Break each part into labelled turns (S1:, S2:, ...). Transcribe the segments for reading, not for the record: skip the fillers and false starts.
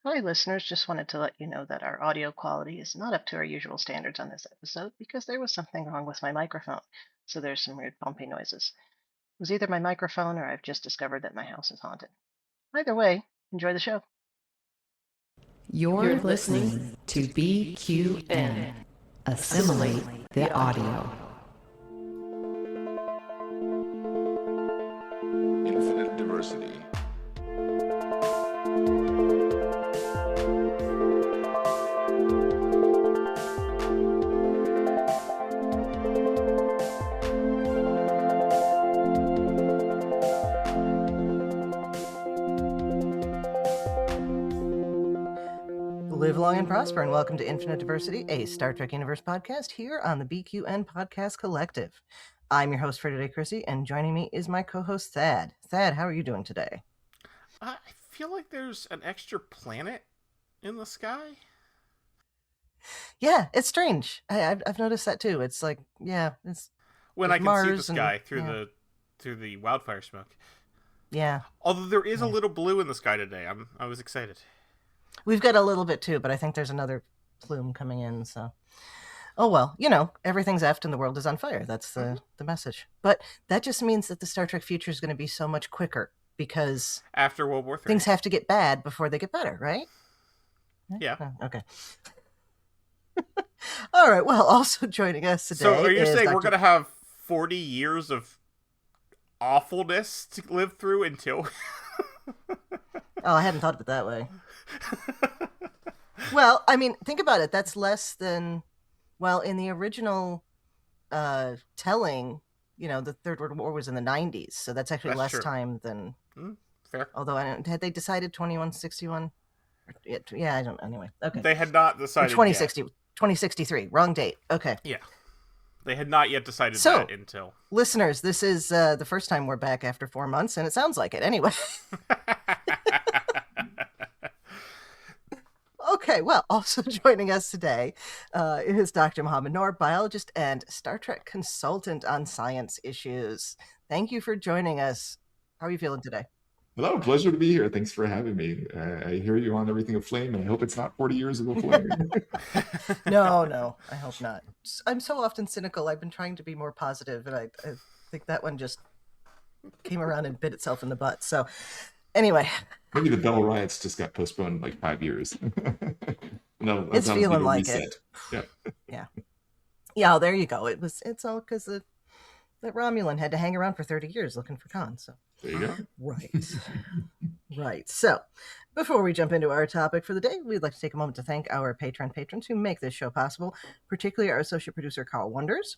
S1: Hi, listeners. Just wanted to let you know that our audio quality is not up to our usual standards on this episode because there was something wrong with my microphone. So there's some weird bumpy noises. It was either my microphone or I've just discovered that my house is haunted. Either way, enjoy the show.
S2: You're listening to BQN. Assimilate the audio.
S3: Infinite diversity.
S1: Live long and prosper, and welcome to Infinite Diversity, a Star Trek Universe podcast here on the BQN Podcast Collective. I'm your host for today, Chrissie, and joining me is my co-host, Thad. Thad, how are you doing today?
S4: I feel like there's an extra planet in the sky.
S1: Yeah, it's strange. I've noticed that too. It's like, it's
S4: when I can
S1: Mars
S4: see the sky
S1: and,
S4: through the wildfire smoke.
S1: Yeah.
S4: Although there is a little blue in the sky today. I was excited.
S1: We've got a little bit too, but I think there's another plume coming in, so. Oh well, everything's effed and the world is on fire. That's the message. But that just means that the Star Trek future is going to be so much quicker because
S4: After World War III.
S1: things have to get bad before they get better, right?
S4: Yeah.
S1: Oh, okay. All right, well, also joining us today
S4: So are you saying
S1: Dr.
S4: we're going to have 40 years of awfulness to live through until...
S1: Oh, I hadn't thought of it that way. Well, I mean, think about it. That's less than, well, in the original telling, the Third World War was in the 90s, so that's actually less
S4: true.
S1: time than.
S4: Fair.
S1: Although had they decided 2161? Yeah, I don't. Anyway, okay.
S4: They had not decided.
S1: 2063. Wrong date. Okay.
S4: Yeah. They had not yet decided
S1: So,
S4: that until.
S1: Listeners, this is the first time we're back after 4 months, and it sounds like it. Anyway. Okay, well, also joining us today is Dr. Mohamad Noor, biologist and Star Trek consultant on science issues. Thank you for joining us. How are you feeling today?
S3: Hello, pleasure to be here. Thanks for having me. I hear you on Everything Aflame, and I hope it's not 40 years of Aflame.
S1: No, I hope not. I'm so often cynical. I've been trying to be more positive, and I think that one just came around and bit itself in the butt. So, anyway.
S3: Maybe the Bell riots just got postponed like 5 years. No,
S1: it's feeling like
S3: reset.
S1: It. Yeah. Yeah, there you go. It's all because that Romulan had to hang around for 30 years looking for Khan. So
S3: there you go.
S1: Right. Right. So before we jump into our topic for the day, we'd like to take a moment to thank our Patreon patrons who make this show possible, particularly our associate producer, Carl Wonders.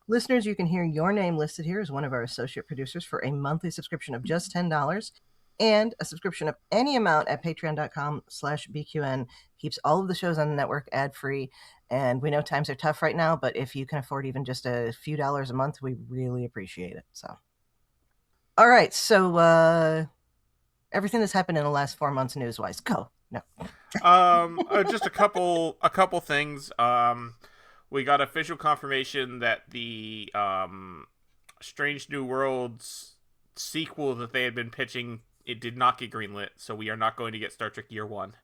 S1: Listeners, you can hear your name listed here as one of our associate producers for a monthly subscription of just $10. And a subscription of any amount at patreon.com/BQN keeps all of the shows on the network ad-free. And we know times are tough right now, but if you can afford even just a few dollars a month, we really appreciate it. So, all right. So, everything that's happened in the last 4 months news-wise, go. No.
S4: Just a couple things. We got official confirmation that the Strange New Worlds sequel that they had been pitching, it did not get greenlit, so we are not going to get Star Trek Year One.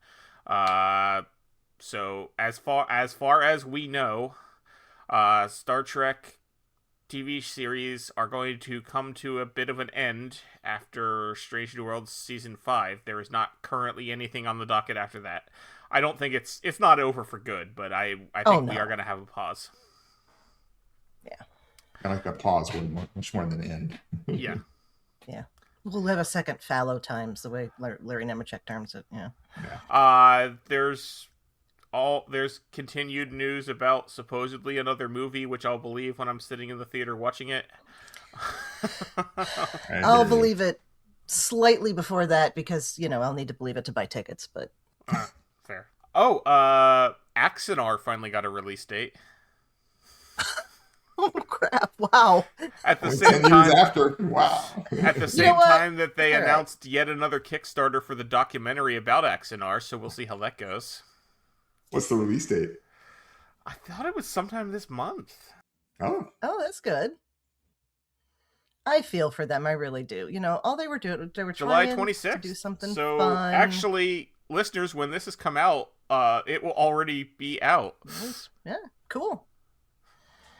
S4: So as far as we know, Star Trek TV series are going to come to a bit of an end after Strange New Worlds Season 5. There is not currently anything on the docket after that. I don't think it's not over for good, but I think we are going to have a pause.
S1: Yeah.
S3: I like a pause much more than an end.
S4: Yeah.
S1: Yeah. We'll have a second fallow times, the way Larry Nemechek terms it. Yeah.
S4: There's continued news about supposedly another movie, which I'll believe when I'm sitting in the theater watching it.
S1: I'll believe it slightly before that because, I'll need to believe it to buy tickets, but...
S4: Fair. Oh, Axanar finally got a release date.
S1: Oh crap! Wow.
S3: At the same time, after
S4: At the same time that they announced yet another Kickstarter for the documentary about Axanar, so we'll see how that goes.
S3: What's the release date?
S4: I thought it was sometime this month.
S3: Oh,
S1: that's good. I feel for them. I really do. All they were doing, they were
S4: July
S1: trying
S4: 26th.
S1: to do something
S4: so
S1: fun.
S4: Actually, listeners, when this has come out, it will already be out.
S1: Nice. Yeah, cool.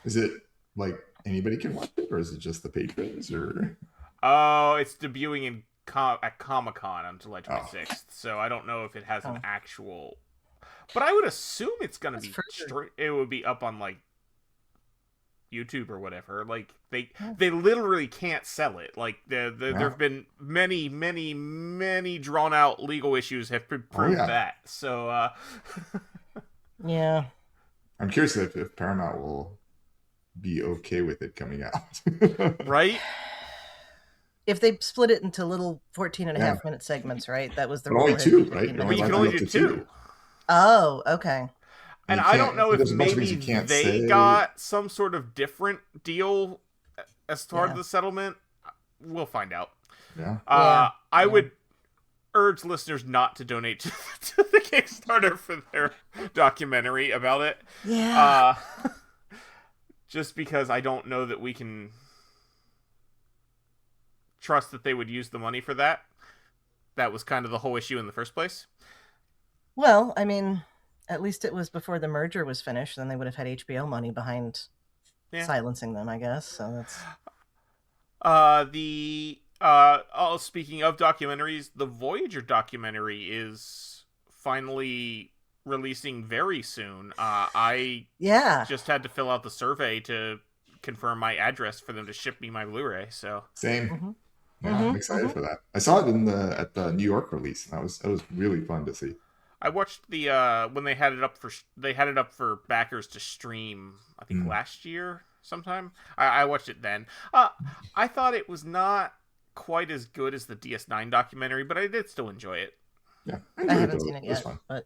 S3: Is it like anybody can watch it, or is it just the patrons? Or
S4: Oh, it's debuting at Comic-Con on July 26th, so I don't know if it has an actual. But I would assume it's gonna be straight. It would be up on like YouTube or whatever. Like they literally can't sell it. Like there have been many drawn out legal issues have proved that. So
S1: yeah,
S3: I'm curious if Paramount will be okay with it coming out.
S4: Right?
S1: If they split it into little 14.5-minute segments, right? That was the rule.
S3: Only two, right?
S4: But you can only do two.
S1: Oh, okay.
S4: And I don't know if maybe they got some sort of different deal as part of the settlement. We'll find out.
S3: Yeah.
S4: I would urge listeners not to donate to the Kickstarter for their documentary about it.
S1: Yeah.
S4: Just because I don't know that we can trust that they would use the money for that. That was kind of the whole issue in the first place.
S1: Well, I mean, at least it was before the merger was finished. Then they would have had HBO money behind silencing them, I guess. So that's
S4: speaking of documentaries, the Voyager documentary is finally releasing very soon. I just had to fill out the survey to confirm my address for them to ship me my Blu-ray. So
S3: same.
S1: Mm-hmm.
S3: Yeah, I'm excited for that. I saw it at the New York release, and that was really fun to see.
S4: I watched the when they had it up for backers to stream. I think last year sometime. I watched it then. I thought it was not quite as good as the DS9 documentary, but I did still enjoy it.
S3: Yeah,
S1: I haven't seen it yet, but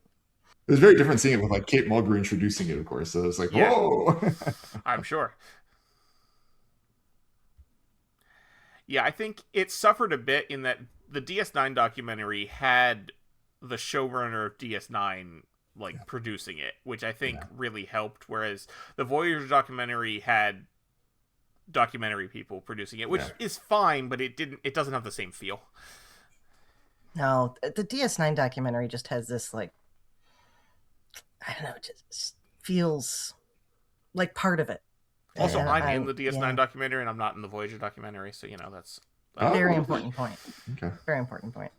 S3: it was very different seeing it with like Kate Mulgrew introducing it, of course. So it was like, whoa.
S4: I'm sure. Yeah, I think it suffered a bit in that the DS9 documentary had the showrunner of DS9 producing it, which I think really helped, whereas the Voyager documentary had documentary people producing it, which is fine, but it doesn't have the same feel.
S1: No, the DS9 documentary just has this I don't know, it just feels like part of it.
S4: Also, I'm in the DS9 documentary, and I'm not in the Voyager documentary, so that's
S1: very important point.
S3: Okay.
S1: Very important point.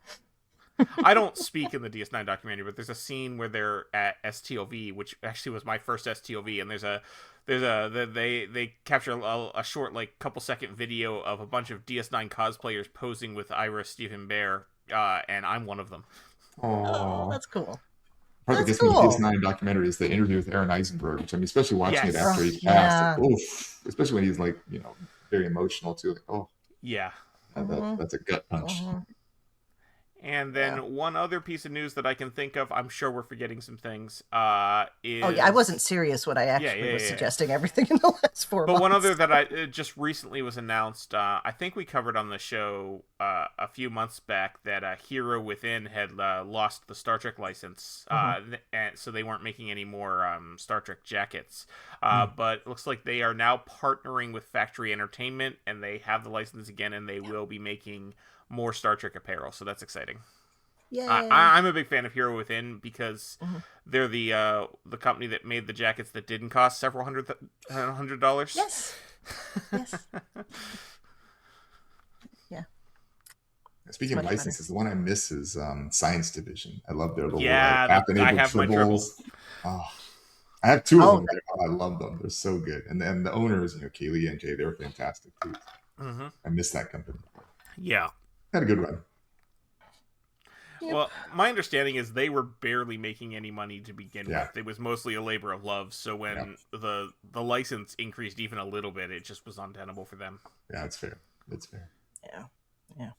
S4: I don't speak in the DS9 documentary, but there's a scene where they're at STOV, which actually was my first STOV, and they capture a short couple second video of a bunch of DS9 cosplayers posing with Ira Stephen Bear, and I'm one of them.
S1: Oh, that's cool.
S3: Part that gets me the DS9 documentary is the interview with Aaron Eisenberg, which especially watching it after he passed, especially when he's very emotional too. That's a gut punch.
S4: And then one other piece of news that I can think of, I'm sure we're forgetting some things, is...
S1: I wasn't serious when I actually was suggesting everything in the last 4 months.
S4: But one other that I just recently was announced, I think we covered on the show a few months back that Hero Within had lost the Star Trek license, and so they weren't making any more Star Trek jackets. But it looks like they are now partnering with Factory Entertainment, and they have the license again, and they will be making more Star Trek apparel, so that's exciting.
S1: Yay.
S4: I'm a big fan of Hero Within because they're the company that made the jackets that didn't cost several $100.
S1: Yes. Yeah.
S3: Speaking of licenses, the one I miss is Science Division. I love their little
S4: I have my tribbles.
S3: Oh, I have two of them. I love them. They're so good. And then the owners, Kaylee and Jay, they're fantastic too. I miss that company.
S4: Yeah.
S3: Had a good run.
S4: Well, my understanding is they were barely making any money to begin with. It was mostly a labor of love. So when the license increased even a little bit, it just was untenable for them.
S3: Yeah, that's fair.
S1: Yeah.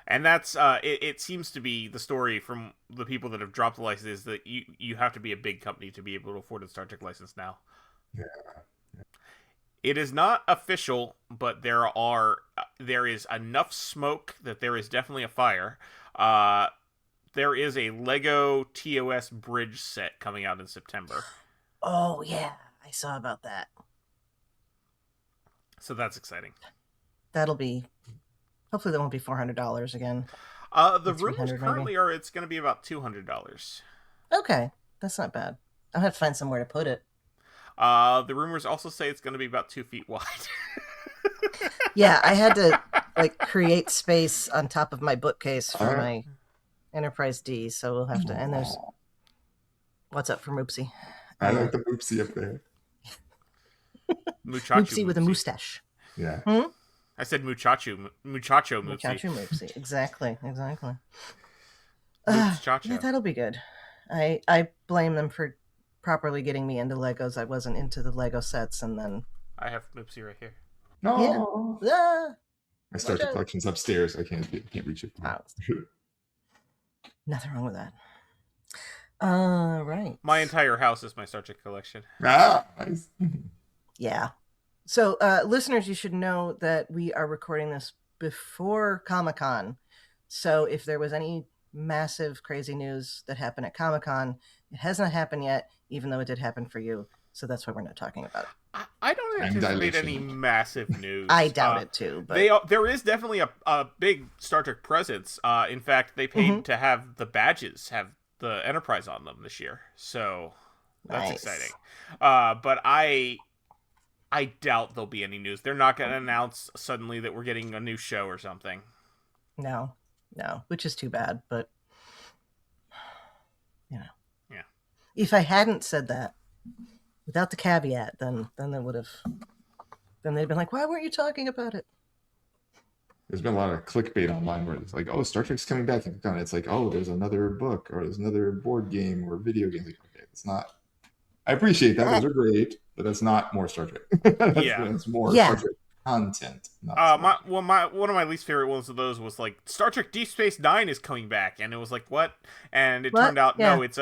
S4: And that's it seems to be the story from the people that have dropped the license is that you have to be a big company to be able to afford a Star Trek license now.
S3: Yeah.
S4: It is not official, but there is enough smoke that there is definitely a fire. There is a Lego TOS bridge set coming out in September.
S1: Oh yeah, I saw about that.
S4: So that's exciting.
S1: Hopefully that won't be $400 again.
S4: The rumors currently are it's going to be about $200.
S1: Okay, that's not bad. I'll have to find somewhere to put it.
S4: The rumors also say it's going to be about 2 feet wide.
S1: Yeah, I had to create space on top of my bookcase for my Enterprise D, so we'll have to. And there's what's up for Moopsie.
S3: I like the Moopsie up there.
S1: Moopsie with a mustache.
S3: Yeah.
S4: I said muchacho Moopsie.
S1: Muchacho Moopsie. Exactly.
S4: Yeah,
S1: that'll be good. I blame them for properly getting me into Legos. I wasn't into the Lego sets, and then
S4: I have Moopsie right here.
S3: No.
S1: Yeah.
S3: My Star Trek collection's upstairs. I can't reach it.
S1: Oh. Nothing wrong with that. Right.
S4: My entire house is my Star Trek collection.
S3: Nice.
S1: Yeah. So, listeners, you should know that we are recording this before Comic-Con. So if there was any massive crazy news that happened at Comic-Con, it hasn't happened yet, even though it did happen for you. So that's why we're not talking about it.
S4: I don't anticipate any massive news.
S1: I doubt it too. But
S4: there is definitely a big Star Trek presence. In fact, they paid to have the badges have the Enterprise on them this year. So that's exciting. But I doubt there'll be any news. They're not going to announce suddenly that we're getting a new show or something.
S1: No, which is too bad. But yeah. If I hadn't said that, without the caveat, then they would have. Then they'd been like, "Why weren't you talking about it?"
S3: There's been a lot of clickbait online where it's like, "Oh, Star Trek's coming back," and it's like, "Oh, there's another book or there's another board game or video game." Like, okay, it's not. I appreciate that; those are great, but that's not more Star Trek. It's more Star Trek content.
S4: One of my least favorite ones of those was like Star Trek Deep Space Nine is coming back, and it was like what? And it turned out no, it's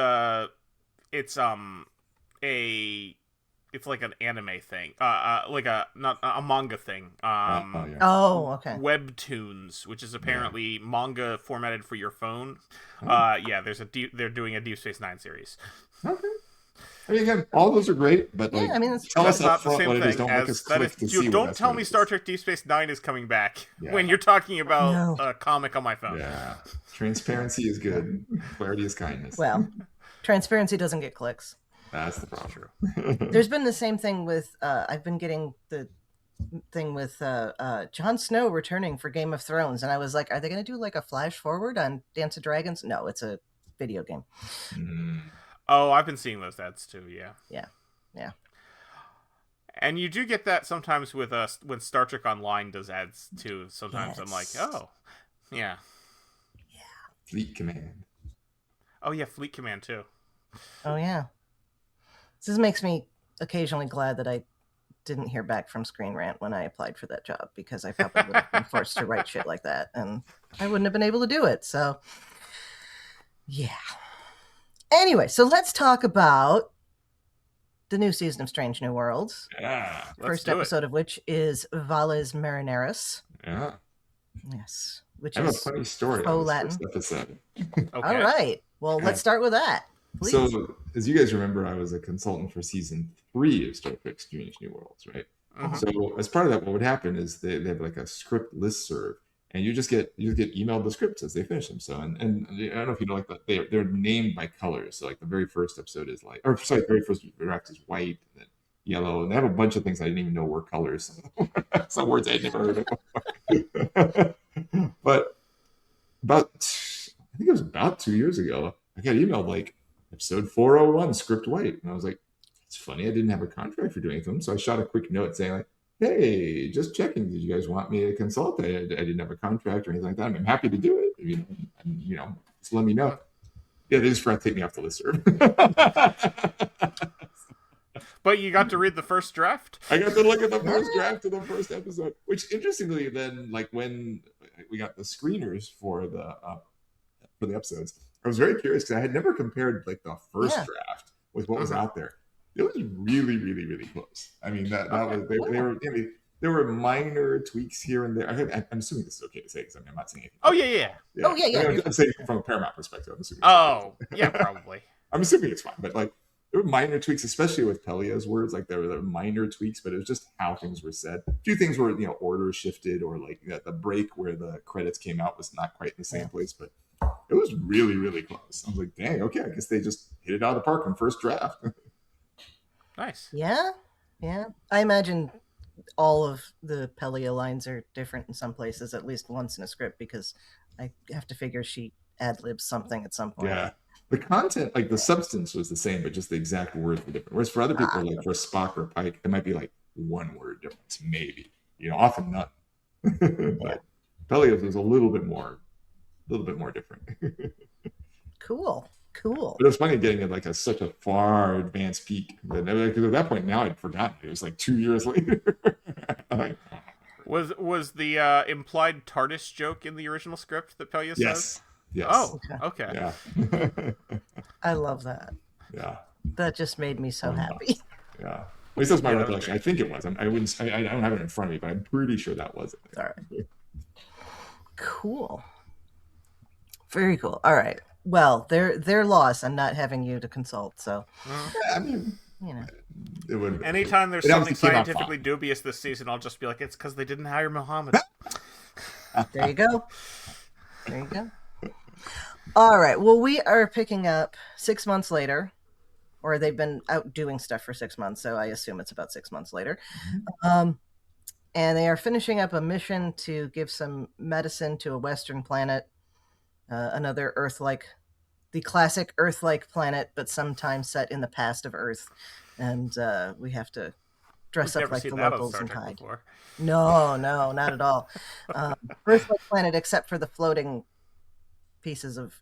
S4: like an anime thing, like not a manga thing.
S1: Okay.
S4: Webtoons, which is apparently manga formatted for your phone. They're doing a Deep Space Nine series.
S3: Okay. I mean, again, all those are great, but tell us
S4: not the
S3: what
S4: same
S3: it is.
S4: thing.
S3: Don't make us click to see.
S4: Don't tell me Star Trek Deep Space Nine is coming back when you're talking about a comic on my phone.
S3: Yeah, transparency is good. Clarity is kindness.
S1: Well, transparency doesn't get clicks.
S3: That's the problem.
S1: There's been the same thing with I've been getting the thing with Jon Snow returning for Game of Thrones, and I was like, are they going to do like a flash forward on Dance of Dragons? No, it's a video game.
S4: Oh, I've been seeing those ads too.
S1: Yeah. And
S4: you do get that sometimes with when Star Trek Online does ads too. Sometimes I'm like, oh, yeah.
S3: Fleet Command.
S4: Oh yeah, Fleet Command too.
S1: Oh yeah. This makes me occasionally glad that I didn't hear back from Screen Rant when I applied for that job, because I probably would have been forced to write shit like that, and I wouldn't have been able to do it. So, yeah. Anyway, so let's talk about the new season of Strange New Worlds.
S3: Yeah.
S1: First episode of which is Valles Marinaris.
S3: Yeah.
S1: Yes. Which
S3: I have
S1: is
S3: a funny story
S1: faux
S3: on this
S1: Latin.
S3: first episode.
S4: Okay.
S1: All right. Well, let's start with that. Please.
S3: So, as you guys remember, I was a consultant for season 3 of Star Trek Strange New Worlds, right? So, as part of that, what would happen is they have like a script listserv, and you just get emailed the scripts as they finish them. So, and I don't know if you know, like they're named by colors. So, like the very first episode is the very first draft is white, and then yellow, and they have a bunch of things I didn't even know were colors. Some words I'd never heard of. But I think it was about 2 years ago, I got emailed like episode 401 script white, and I was like, it's funny, I didn't have a contract for doing them, so I shot a quick note saying like, hey, just checking, did you guys want me to consult? I didn't have a contract or anything like that. I'm happy to do it, just let me know. Yeah, they just forgot to take me off the listserv.
S4: But you got to read the first draft?
S3: I got to look at the first draft of the first episode, which interestingly then, like when we got the screeners for the episodes, I was very curious because I had never compared like the first draft with what was out there. It was really, really, really close. I mean, there were minor tweaks here and there. I'm assuming this is okay to say because I'm not saying anything.
S4: Oh yeah.
S1: Oh yeah.
S3: I'm saying from a Paramount perspective. I'm assuming.
S4: Oh yeah, probably.
S3: I'm assuming it's fine, but like there were minor tweaks, especially with Pelia's words. Like there were minor tweaks, but it was just how things were said. A few things were, order shifted, or like the break where the credits came out was not quite in the same place, but it was really, really close. I was like, dang, okay, I guess they just hit it out of the park on first draft.
S4: Nice.
S1: Yeah. I imagine all of the Pelia lines are different in some places, at least once in a script, because I have to figure she ad-libs something at some point.
S3: Yeah. The content, like the substance was the same, but just the exact words were different. Whereas for other people, like for Spock or Pike, it might be like one word difference, maybe. Often none. But Pelias was a little bit more different.
S1: Cool.
S3: But it was funny getting it like such a far advanced peak. Because at that point now I'd forgotten. It was like 2 years later.
S4: Was the implied TARDIS joke in the original script that Pelia says?
S3: Yes.
S4: Oh, okay.
S3: Yeah.
S1: I love that.
S3: Yeah.
S1: That just made me so happy.
S3: Yeah. At least that's my recollection. I think it was. I don't have it in front of me, but I'm pretty sure that was it.
S1: All right. Cool. Very cool. All right. Well, their loss. I'm not having you to consult. So,
S3: I mean, it would.
S4: Anytime there's something scientifically dubious this season, I'll just be like, it's because they didn't hire Mohamad.
S1: There you go. All right. Well, we are picking up 6 months later, or they've been out doing stuff for 6 months, so I assume it's about 6 months later. And they are finishing up a mission to give some medicine to a Western planet, another Earth-like, the classic Earth-like planet, but sometimes set in the past of Earth. And we have to dress up like the locals and hide. No, not at all. Earth-like planet, except for the floating pieces of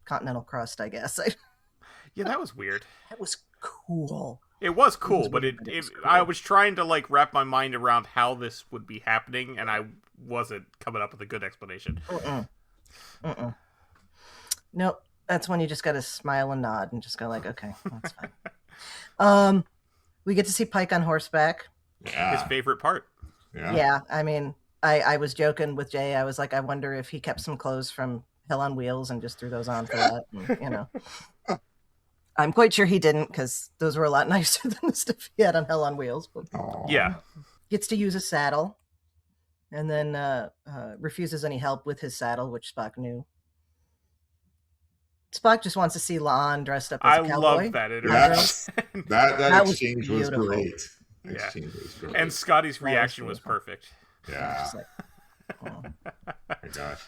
S1: continental crust, I guess.
S4: Yeah, that was weird.
S1: That was cool.
S4: It was cool, but I was trying to wrap my mind around how this would be happening, and I wasn't coming up with a good explanation.
S1: Nope. That's when you just got to smile and nod and just go like, okay, that's fine. We get to see Pike on horseback.
S3: Yeah.
S4: His favorite part.
S1: Yeah. I mean, I was joking with Jay. I was like, I wonder if he kept some clothes from Hell on Wheels and just threw those on for that. And, I'm quite sure he didn't, because those were a lot nicer than the stuff he had on Hell on Wheels. But
S4: yeah.
S1: Gets to use a saddle, and then refuses any help with his saddle, which Spock knew. Spock just wants to see La'an dressed up as a cowboy.
S4: I love that interaction.
S3: That exchange was great.
S4: And Scotty's reaction was perfect.
S3: Yeah.
S1: Oh
S3: my gosh.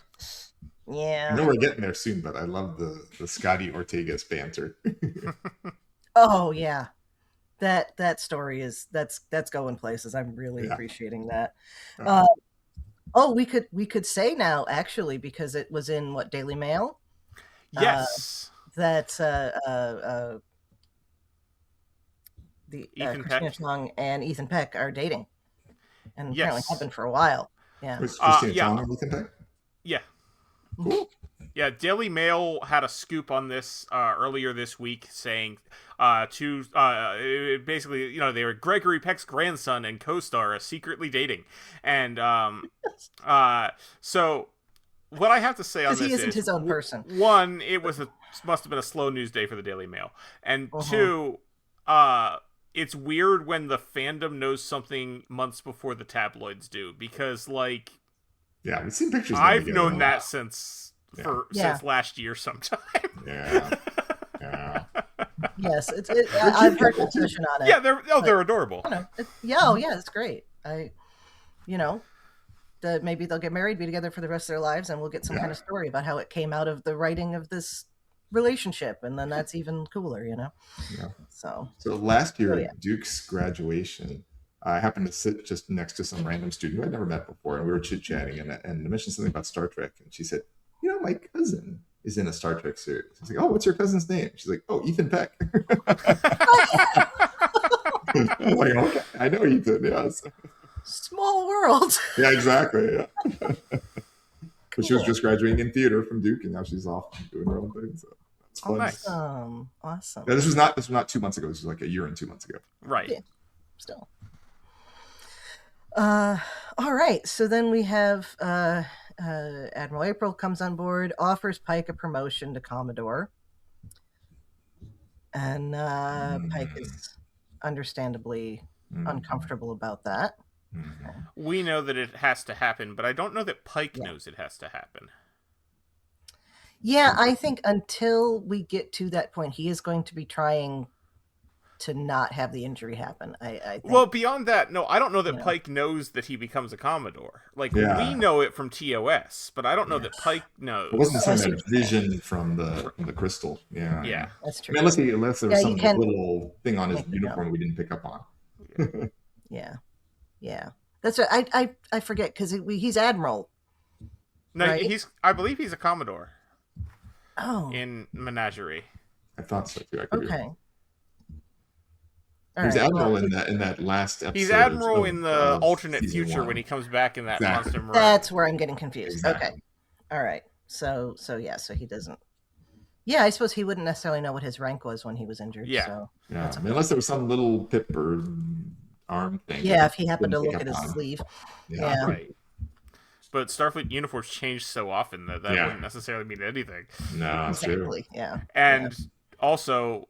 S1: Yeah.
S3: I know we're getting there soon, but I love the Scotty Ortega's banter.
S1: Oh yeah. That story that's going places. I'm really appreciating that. We could say now, actually, because it was in Daily Mail.
S4: Yes.
S1: That
S4: Ethan
S1: Christina
S4: Peck
S1: and Ethan Peck are dating, and apparently have been for a while. Yeah.
S3: Was Christina and Ethan Peck?
S4: Yeah.
S3: Cool.
S4: Yeah, Daily Mail had a scoop on this earlier this week, saying basically, they were Gregory Peck's grandson and co-star are secretly dating, and so what I have to say on this
S1: he isn't his own person.
S4: One, it must have been a slow news day for the Daily Mail, and two, it's weird when the fandom knows something months before the tabloids do, because
S3: yeah, we've seen pictures.
S4: I've known that since last year sometime.
S3: Yeah.
S1: Yes, I've heard discussion on it.
S4: Yeah, they're adorable.
S1: It's great. That maybe they'll get married, be together for the rest of their lives, and we'll get some kind of story about how it came out of the writing of this relationship, and then that's even cooler, Yeah. So
S3: last year at Duke's graduation, I happened to sit just next to some random student who I'd never met before, and we were chit-chatting, and I mentioned something about Star Trek, and she said, my cousin is in a Star Trek series. I was like, oh, what's your cousin's name? She's like, oh, Ethan Peck. I'm like, okay, I know Ethan, yes.
S1: Small world.
S3: Yeah, exactly, yeah. But she was just graduating in theater from Duke, and now she's off doing her own thing, so that's fun.
S4: Nice.
S1: Awesome.
S3: Yeah, this was not 2 months ago. This was like a year and 2 months ago.
S4: Right.
S1: Yeah, still. All right. So then we have Admiral April comes on board, offers Pike a promotion to Commodore. And Pike is understandably uncomfortable about that.
S4: We know that it has to happen, but I don't know that Pike knows it has to happen.
S1: Yeah, I think until we get to that point, he is going to be trying to not have the injury happen. I think.
S4: Well, beyond that, no, I don't know that Pike knows that he becomes a Commodore. Like, we know it from TOS, but I don't know that Pike knows.
S3: It wasn't some that vision from the crystal. Yeah.
S1: Yeah, that's true.
S3: I mean, unless there was some little thing on his uniform we didn't pick up on.
S1: Yeah. That's right. I forget because he's Admiral.
S4: No, right? I believe he's a Commodore.
S1: Oh.
S4: In Menagerie.
S3: I thought so too.
S1: Okay.
S3: He's Admiral in that last episode.
S4: He's Admiral in the alternate future when he comes back in that Monster Marine.
S1: That's where I'm getting confused. Exactly. Okay. All right. So he doesn't. Yeah, I suppose he wouldn't necessarily know what his rank was when he was injured.
S4: Yeah.
S1: So
S3: I mean, unless there was some little pip or arm thing.
S1: Yeah, if he happened to look at his sleeve.
S4: Yeah. Right. But Starfleet uniforms change so often that wouldn't necessarily mean anything.
S3: No, that's true.
S1: Yeah.
S4: And also,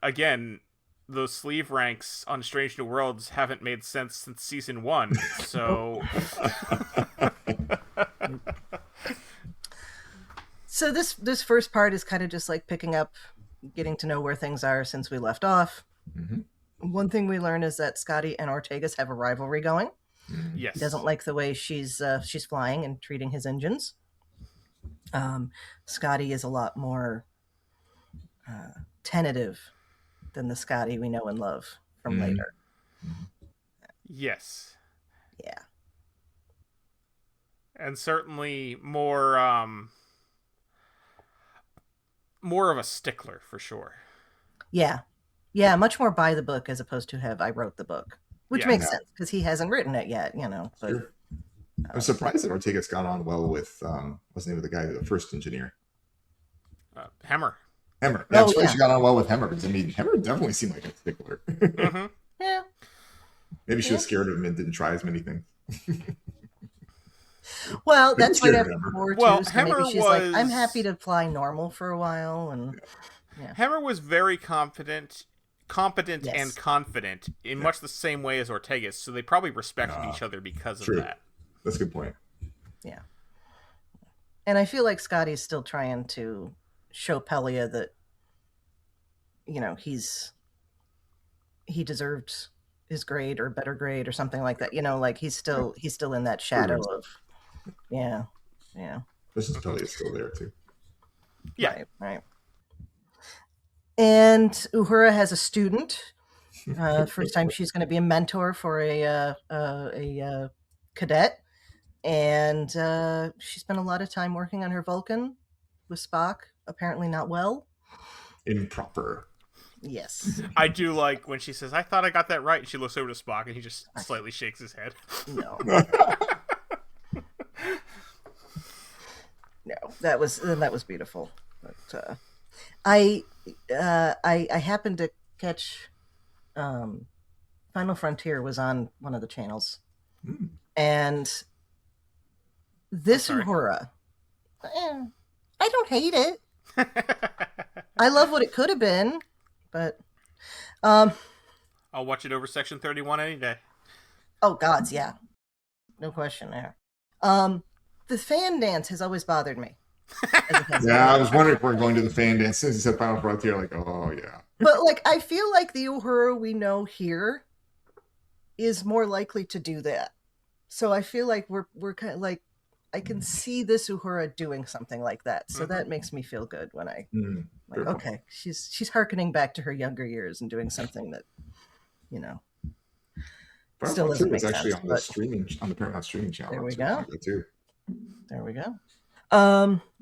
S4: again, those sleeve ranks on Strange New Worlds haven't made sense since season 1. So
S1: So this first part is kind of just like picking up, getting to know where things are since we left off. One thing we learn is that Scotty and Ortegas have a rivalry going.
S4: Yes.
S1: He doesn't like the way she's flying and treating his engines. Scotty is a lot more tentative than the Scotty we know and love from later.
S4: Yes.
S1: Yeah.
S4: And certainly more of a stickler for sure.
S1: Yeah. Yeah, much more by the book as opposed to I wrote the book. Which makes sense because he hasn't written it yet, But
S3: sure. I'm surprised that Ortegas got on well with what's the name of the guy, the first engineer?
S4: Hammer.
S3: Hammer. Yeah, I'm surprised she got on well with Hammer because Hammer definitely seemed like a stickler.
S1: Yeah.
S3: Maybe she was scared of him and didn't try as many things.
S1: Well, that's right after War too. So
S4: Hammer
S1: maybe she's like, I'm happy to fly normal for a while, and
S4: Hammer was very competent and confident in much the same way as Ortegas, so they probably respected each other because of that.
S3: That's a good point.
S1: Yeah. And I feel like Scotty's still trying to show Pelia that, he deserved his grade or better grade or something like that. Like he's still in that shadow of, yeah.
S3: This is Pelia's still there too.
S4: Yeah.
S1: Right. And Uhura has a student. First time she's going to be a mentor for a cadet, and she spent a lot of time working on her Vulcan with Spock. Apparently not well.
S3: Improper.
S1: Yes.
S4: I do like when she says, "I thought I got that right," and she looks over to Spock, and he just slightly shakes his head.
S1: No. No, that was beautiful. But I happened to catch Final Frontier was on one of the channels, and this Uhura, I don't hate it. I love what it could have been, but
S4: I'll watch it over Section 31 any day.
S1: Oh gods, yeah, no question there. The fan dance has always bothered me.
S3: Yeah, I was wondering if we're going to the fan dance. Since you said Final Frontier, like, oh yeah.
S1: But I feel like the Uhura we know here is more likely to do that. So I feel like we're kind of like, I can see this Uhura doing something like that. So that makes me feel good when I okay, she's hearkening back to her younger years and doing something that, still doesn't make sense.
S3: Actually on the Paramount streaming channel.
S1: There we go.
S3: Too.
S1: There we go.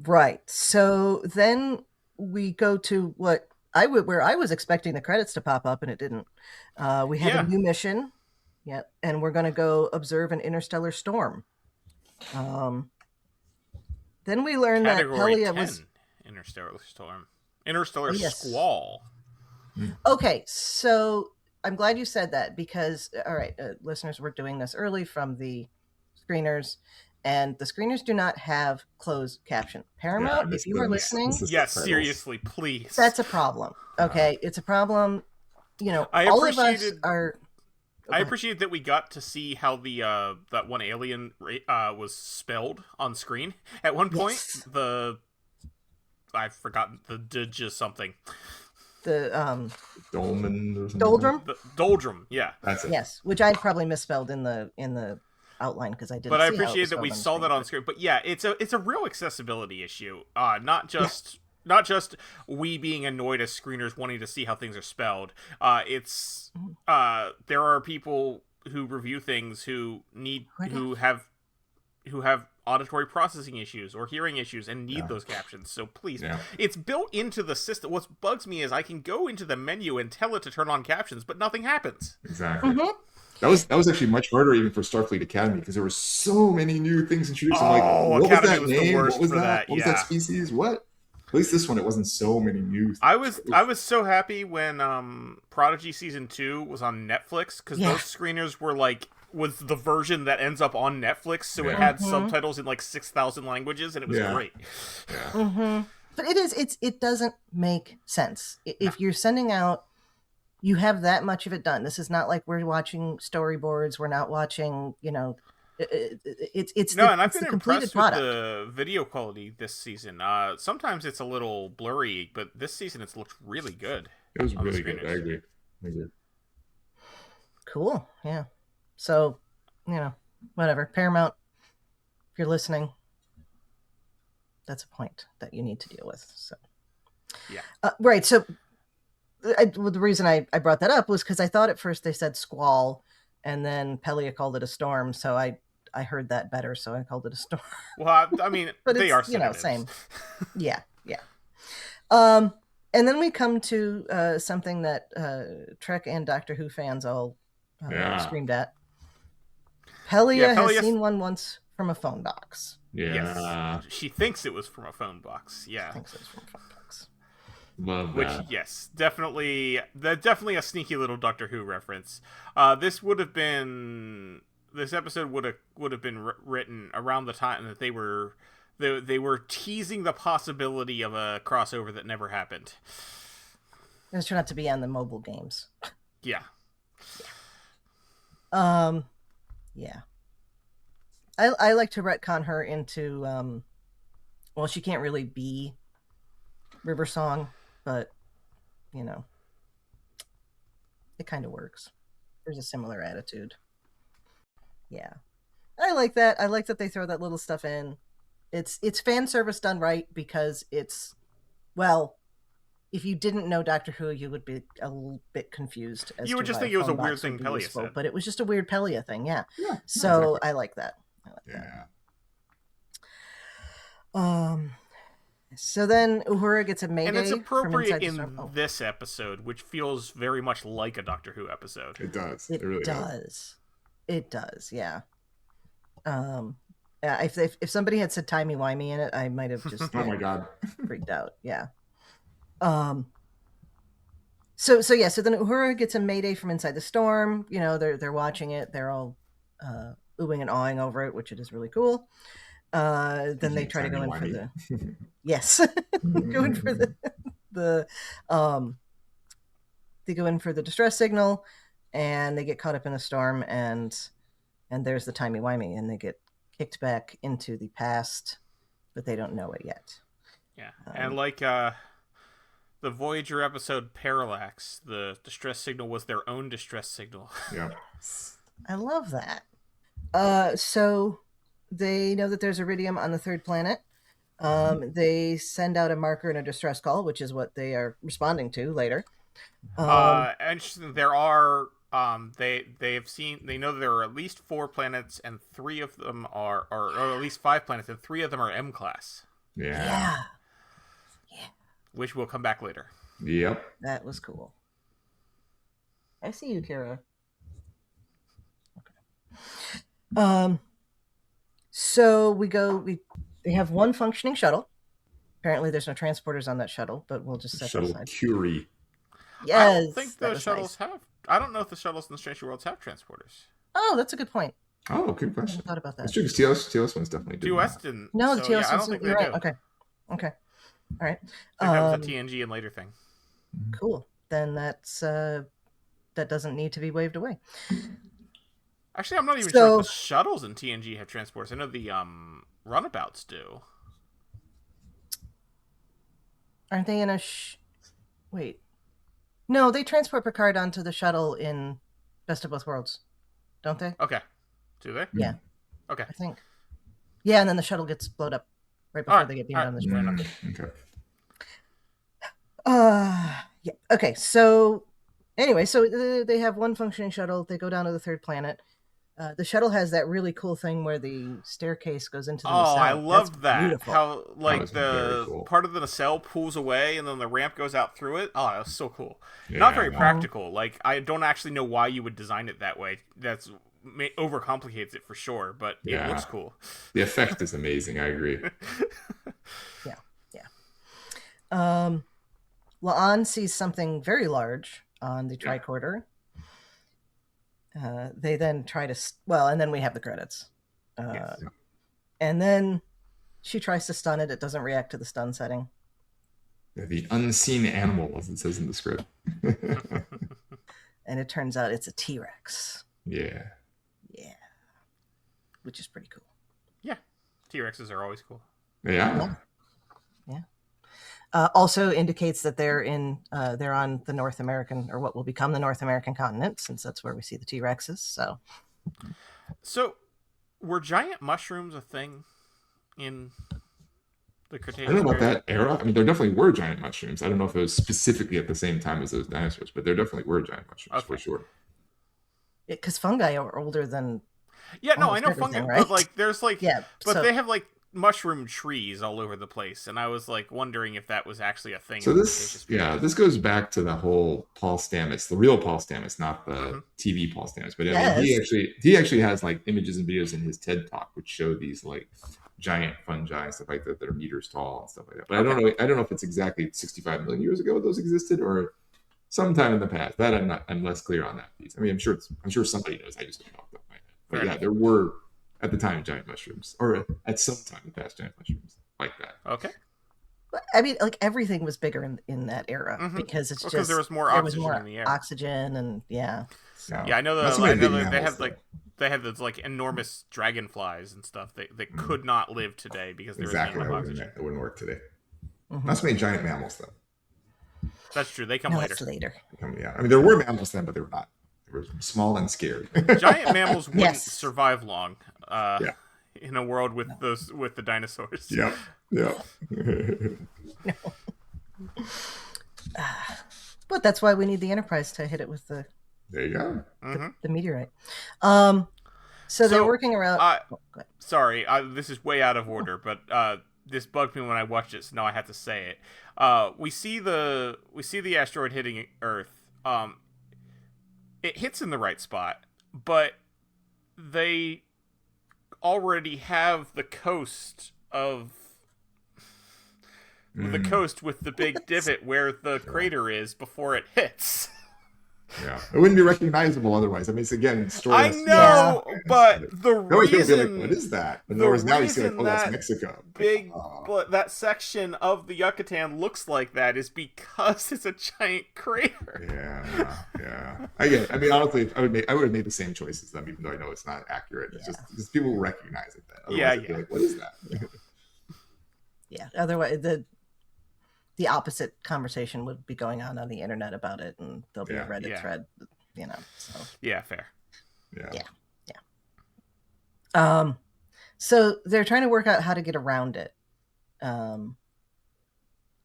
S1: Right. So then we go to where I was expecting the credits to pop up and it didn't. We have a new mission. Yep. And we're going to go observe an interstellar storm. Then we learn that Pelia was interstellar squall. Okay. So I'm glad you said that because, all right, listeners, we're doing this early from the screeners. and the screeners do not have closed caption. Paramount, if you are listening,
S4: yes, seriously, please.
S1: That's a problem. Okay, it's a problem. All of us are.
S4: I appreciate that we got to see how the that one alien was spelled on screen at one point. Yes. I've forgotten the just something.
S1: The
S3: Dolman or something.
S1: Doldrum.
S4: Doldrum, yeah.
S3: That's it.
S1: Yes, which I probably misspelled in the outline because I didn't.
S4: But I appreciate that we saw that on screen. But yeah, it's a real accessibility issue. Not just we being annoyed as screeners wanting to see how things are spelled. There are people who review things who have auditory processing issues or hearing issues and need those captions. So please, it's built into the system. What bugs me is I can go into the menu and tell it to turn on captions, but nothing happens.
S3: Exactly. Mm-hmm. That was actually much harder even for Starfleet Academy because there were so many new things introduced. I'm like, what
S4: Academy
S3: was that name? What was that?
S4: What
S3: was that species? What? At least this one, it wasn't so many new things.
S4: I was so happy when Prodigy Season 2 was on Netflix because those screeners were was the version that ends up on Netflix, so it had subtitles in 6,000 languages, and it was great.
S3: Yeah.
S1: Mm-hmm. But it doesn't make sense. If you're sending out, you have that much of it done. This is not like we're watching storyboards. We're not watching, it's
S4: no, and I've been impressed with the video quality this season. Sometimes it's a little blurry, but this season it's looked really good.
S3: It was really good. I agree.
S1: Cool. Yeah. So, whatever. Paramount, if you're listening, that's a point that you need to deal with. So,
S4: yeah.
S1: Right. So, the reason I brought that up was because I thought at first they said squall, and then Pelia called it a storm. So I heard that better, so I called it a storm.
S4: Well, I mean,
S1: but
S4: they are
S1: same. Yeah. And then we come to something that Trek and Doctor Who fans all screamed at. Pelia has seen one once from a phone box.
S3: Yeah.
S4: Yes. She thinks it was from a phone box. Yeah.
S1: She thinks it was from a phone box.
S3: Love that.
S4: Which, yes, definitely a sneaky little Doctor Who reference. This episode would have been written around the time that they were teasing the possibility of a crossover that never happened.
S1: It was turned out to be on the mobile games.
S4: Yeah.
S1: Yeah. I like to retcon her into well, she can't really be River Song, but it kind of works. There's a similar attitude. Yeah. I like that. I like that they throw that little stuff in. It's fan service done right because it's, well, if you didn't know Doctor Who, you would be a little bit confused.
S4: You would just think it was a weird thing Pelia said.
S1: But it was just a weird Pelia thing, yeah. So exactly. I like that. So then Uhura gets a mayday.
S4: And it's appropriate in this episode, which feels very much like a Doctor Who episode.
S3: It does.
S1: It really does. It does, yeah. If somebody had said timey-wimey in it, I might have just
S3: oh my god,
S1: freaked out. Yeah. So then Uhura gets a mayday from inside the storm. They're watching it. They're all oohing and awing over it, which it is really cool. Then they try to go in for the yes, go in for the they go in for the distress signal, and they get caught up in a storm, and there's the timey-wimey, and they get kicked back into the past, but they don't know it yet.
S4: Yeah, and like the Voyager episode Parallax, the distress signal was their own distress signal.
S3: Yeah,
S1: I love that. So they know that there's iridium on the third planet. They send out a marker and a distress call, which is what they are responding to later.
S4: Interesting. There are they know there are at least 4 planets, and 3 of them are, or at least 5 planets, and 3 of them are M class.
S1: Yeah.
S4: Which will come back later.
S3: Yep.
S1: That was cool. I see you, Kira. Okay. So they have one functioning shuttle. Apparently there's no transporters on that shuttle, but we'll just set that aside.
S3: Curie.
S1: Yes.
S4: I don't think the shuttles have. I don't know if the shuttles in the Strange Worlds have transporters.
S1: Oh, that's a good point.
S3: Oh, good question.
S1: I thought about that.
S3: That's true, because TOS one's definitely doing
S4: TOS
S3: that.
S4: didn't.
S1: No, the
S4: so,
S1: TOS
S4: I don't think
S1: you're
S4: they
S1: right.
S4: do.
S1: Okay. All right.
S4: I think that was a TNG and later thing.
S1: Cool. Then that's that doesn't need to be waved away.
S4: Actually, I'm not even sure if the shuttles in TNG have transporters. I know the runabouts do.
S1: Aren't they in a... Wait. No, they transport Picard onto the shuttle in Best of Both Worlds. Don't they?
S4: Okay. Do they?
S1: Yeah.
S4: Okay.
S1: I think. Yeah, and then the shuttle gets blown up right before they get beamed on the ship.
S3: Okay.
S1: Yeah. Okay, so... Anyway, so they have one functioning shuttle. They go down to the third planet. The shuttle has that really cool thing where the staircase goes into the nacelle.
S4: I love that.
S1: Beautiful.
S4: How, like, the
S3: cool.
S4: part of the nacelle pulls away and then the ramp goes out through it. Oh, that was so cool. Yeah, not very practical. Like, I don't actually know why you would design it that way. That's overcomplicates it for sure, but it looks cool.
S3: The effect is amazing. I agree.
S1: Yeah. La'an sees something very large on the tricorder. They then try to... and then we have the credits. And then she tries to stun it. It doesn't react to the stun setting.
S3: The unseen animal, as it says in the script.
S1: And it turns out it's a T-Rex.
S3: Yeah.
S1: Which is pretty cool.
S4: Yeah. T-Rexes are always cool.
S3: Yeah.
S1: Also indicates that they're on the North American, or what will become the North American continent, since that's where we see the T-Rexes. So
S4: were giant mushrooms a thing in the Cretaceous?
S3: I don't know about that era. I mean, there definitely were giant mushrooms. I don't know if it was specifically at the same time as those dinosaurs, but there definitely were giant mushrooms for sure.
S1: Because fungi are older than...
S4: Yeah, no, I know fungi, right? But like, there's like...
S1: but
S4: they have like mushroom trees all over the place, and I was like wondering if that was actually a thing.
S3: So this goes back to the whole Paul Stamets, the real Paul Stamets, not the TV Paul Stamets. But I mean, he actually has like images and videos in his TED Talk which show these like giant fungi and stuff like that are meters tall and stuff like that. But I don't know if it's exactly 65 million years ago those existed or sometime in the past. That I'm less clear on that piece. I mean, I'm sure somebody knows. I just don't know off the top of my head. But there were at the time giant mushrooms, or at some time in the past giant mushrooms like that.
S4: Okay.
S1: I mean, like everything was bigger in that era because it's just
S4: there was more oxygen in the air.
S1: Oxygen and
S4: I know they have those like enormous dragonflies and stuff that could not live today because there was not enough oxygen.
S3: It wouldn't work today. Not so many giant mammals though.
S4: That's true. They come later.
S3: I mean, there were mammals then, but they were not. They were small and scared.
S4: Giant mammals wouldn't survive long. In a world with the dinosaurs.
S3: Yeah.
S1: But that's why we need the Enterprise to hit it with the...
S3: There you go.
S1: The meteorite. So they're working around...
S4: Sorry, this is way out of order, but this bugged me when I watched it, so now I have to say it. We see the asteroid hitting Earth. It hits in the right spot, but they already have the coast with the big divot where the crater is before it hits.
S3: Yeah, it wouldn't be recognizable otherwise. I mean, it's again story.
S4: I know, but the reason
S3: what is that? But now you see that's Mexico.
S4: But that section of the Yucatan looks like that is because it's a giant crater.
S3: Yeah. I get it. I mean, honestly, I would have made the same choice as them, even though I know it's not accurate. It's just because people will recognize it. Otherwise, like, what is that?
S1: Yeah. Otherwise, the opposite conversation would be going on the internet about it, and there'll be a Reddit thread, So.
S4: Yeah, fair.
S1: Yeah. So they're trying to work out how to get around it.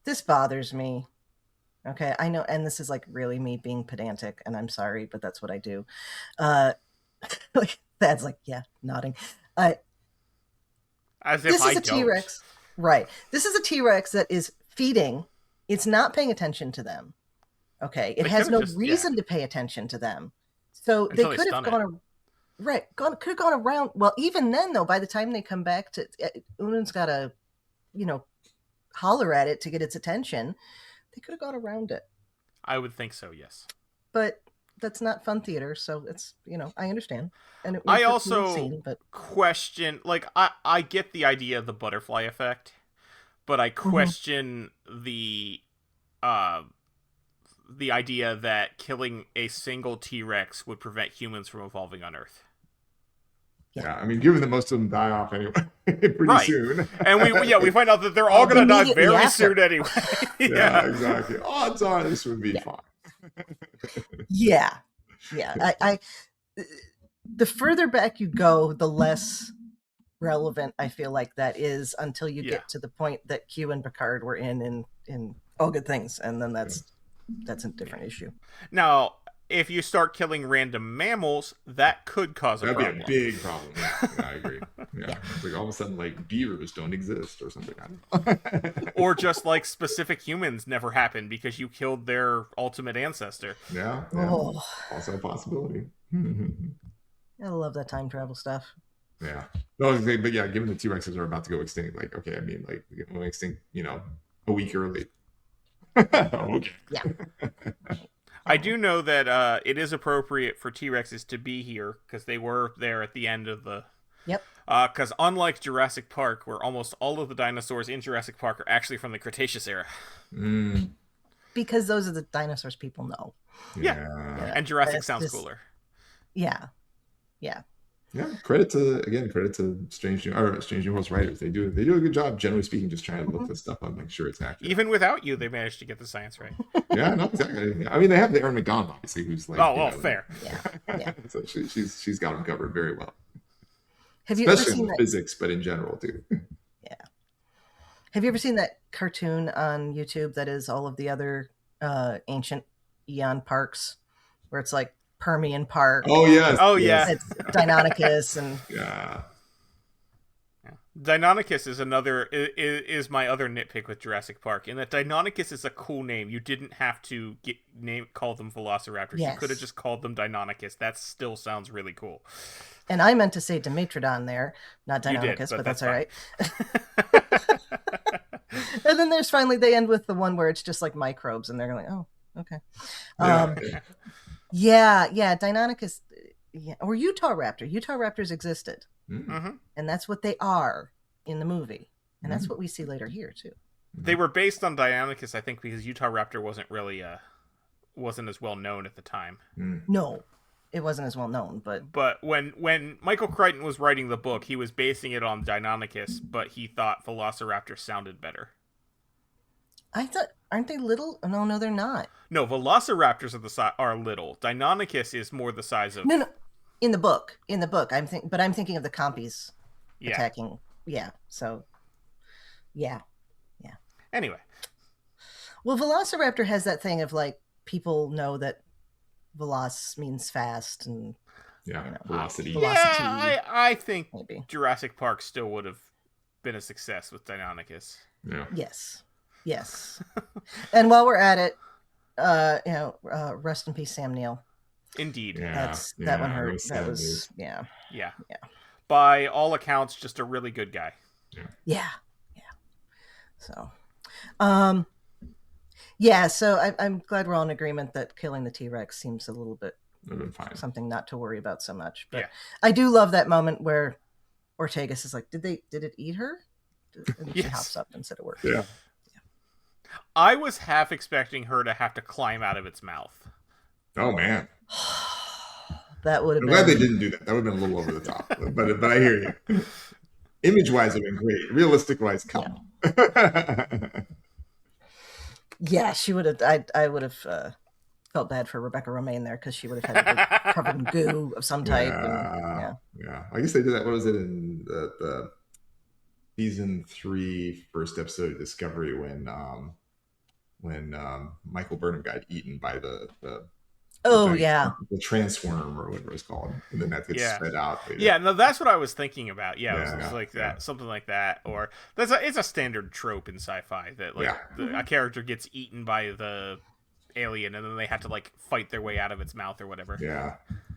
S1: This bothers me. Okay, I know, and this is like really me being pedantic, and I'm sorry, but that's what I do. Like Thad's like, nodding.
S4: As if I don't.
S1: T-Rex, right? This is a T-Rex that is feeding. It's not paying attention to them. Okay, it has no reason to pay attention to them. So they could have gone around. Well, even then, though, by the time they come back to Unan's got to, holler at it to get its attention. They could have gone around it.
S4: I would think so, yes.
S1: But that's not fun theater, so it's, I understand. And
S4: I also question, like, I get the idea of the butterfly effect, but I question the idea that killing a single T-Rex would prevent humans from evolving on Earth.
S3: Yeah, I mean, given that most of them die off anyway, pretty soon.
S4: And we find out that they're all going to die very soon anyway.
S3: Yeah, exactly. Odds are this would be fine.
S1: Yeah. I the further back you go, the less relevant I feel like that is until you get to the point that Q and Picard were in All Good Things, and then that's a different issue.
S4: Now, if you start killing random mammals, that could cause a problem.
S3: That'd be a big problem. Yeah, I agree. Yeah. It's like all of a sudden, like, beavers don't exist or something. I don't know.
S4: Or just like specific humans never happened because you killed their ultimate ancestor.
S3: Yeah. Oh. Also a possibility.
S1: I love that time travel stuff.
S3: Yeah. No, but yeah, given the T-Rexes are about to go extinct, like, okay, I mean, like, going extinct, a week early. Okay.
S1: Yeah.
S4: I do know that it is appropriate for T-Rexes to be here because they were there at the end of the...
S1: Yep.
S4: Because unlike Jurassic Park, where almost all of the dinosaurs in Jurassic Park are actually from the Cretaceous era.
S1: Because those are the dinosaurs people know.
S4: Yeah. And Jurassic sounds cooler.
S1: Yeah.
S3: Yeah, credit to Strange New Worlds writers. They do a good job, generally speaking, just trying to look this stuff up, make sure it's accurate.
S4: Even without you, they managed to get the science right.
S3: Yeah, no, exactly. I mean, they have the Erin McGon, obviously, who's like
S4: fair.
S1: Yeah.
S3: So she's got them covered very well.
S1: Have you
S3: especially
S1: ever seen
S3: in physics, but in general too.
S1: Yeah. Have you ever seen that cartoon on YouTube that is all of the other ancient Eon parks, where it's like Permian Park?
S3: Oh yes.
S1: It's Deinonychus and
S4: Deinonychus is my other nitpick with Jurassic Park, in that Deinonychus is a cool name. You didn't have to call them Velociraptors.
S1: Yes.
S4: You could have just called them Deinonychus. That still sounds really cool.
S1: And I meant to say Dimetrodon there, not Deinonychus, but that's all right. And then there's finally, they end with the one where it's just like microbes, and they're like, oh, okay. Deinonychus, or Utah Raptor. Utah Raptors existed.
S3: Mm-hmm.
S1: And that's what they are in the movie. And that's what we see later here, too.
S4: They were based on Deinonychus, I think, because Utah Raptor wasn't really wasn't as well known at the time.
S1: No, it wasn't as well known,
S4: but when Michael Crichton was writing the book, he was basing it on Deinonychus, but he thought Velociraptor sounded better.
S1: I thought, aren't they little? No, they're not.
S4: No, Velociraptors are little. Deinonychus is more the size of...
S1: No. In the book, I'm thinking of the compies attacking. Yeah. So, yeah.
S4: Anyway.
S1: Well, Velociraptor has that thing of like, people know that veloc means fast and
S3: velocity.
S4: Yeah, I think
S1: maybe
S4: Jurassic Park still would have been a success with Deinonychus.
S3: Yeah.
S1: Yes. And while we're at it, rest in peace, Sam Neill.
S4: Indeed.
S1: That one hurt. That was
S4: yeah. By all accounts, just a really good guy.
S1: Yeah. So, so I'm glad we're all in agreement that killing the T-Rex seems a little bit something not to worry about so much. But I do love that moment where Ortegas is like, did it eat her? And she hops up and said it worked.
S3: Yeah.
S4: I was half expecting her to have to climb out of its mouth.
S3: Oh man.
S1: That would have been...
S3: I'm glad they didn't do that. That would have been a little over the top. But I hear you. Image-wise, it would have been great. Realistic-wise, come on.
S1: Yeah, she would have... I would have felt bad for Rebecca Romaine there, because she would have had to be covered in goo of some type.
S3: Yeah. I guess they did that. What was it in the season 3 first episode of Discovery when Michael Burnham got eaten by the transworm or whatever it's called, and then that gets spit out later.
S4: Yeah, no, that's what I was thinking about. It was like that, something like that, or it's a standard trope in sci-fi that a character gets eaten by the alien and then they have to like fight their way out of its mouth or whatever.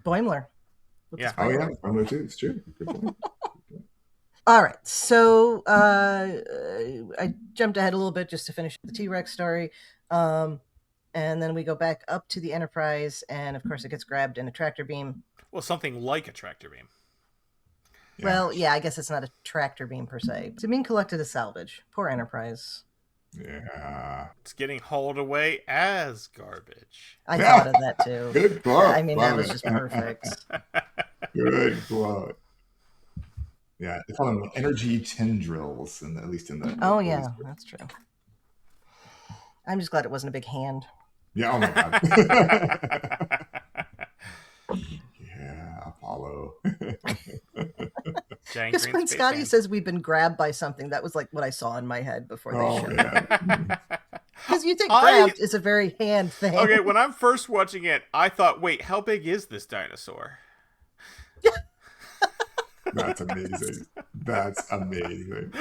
S1: Boimler.
S3: Boimler too. It's true. Good point.
S1: All right, so I jumped ahead a little bit just to finish the T-Rex story. And then we go back up to the Enterprise, and of course it gets grabbed in a tractor beam.
S4: Well, something like a tractor beam.
S1: Yeah. Well, yeah, I guess it's not a tractor beam per se. It's being collected as salvage. Poor Enterprise.
S3: Yeah.
S4: It's getting hauled away as garbage.
S1: I thought of that too.
S3: Good quote.
S1: I mean, that was just perfect.
S3: Good quote. Yeah, they call them energy tendrils, at least in the.
S1: Oh yeah, that's true. I'm just glad it wasn't a big hand.
S3: Yeah. Oh my god. Yeah, Apollo.
S1: Because when Scotty says we've been grabbed by something, that was like what I saw in my head before they showed it. Because you think grabbed is a very hand thing.
S4: Okay, when I'm first watching it, I thought, wait, how big is this dinosaur?
S3: That's amazing. That's amazing.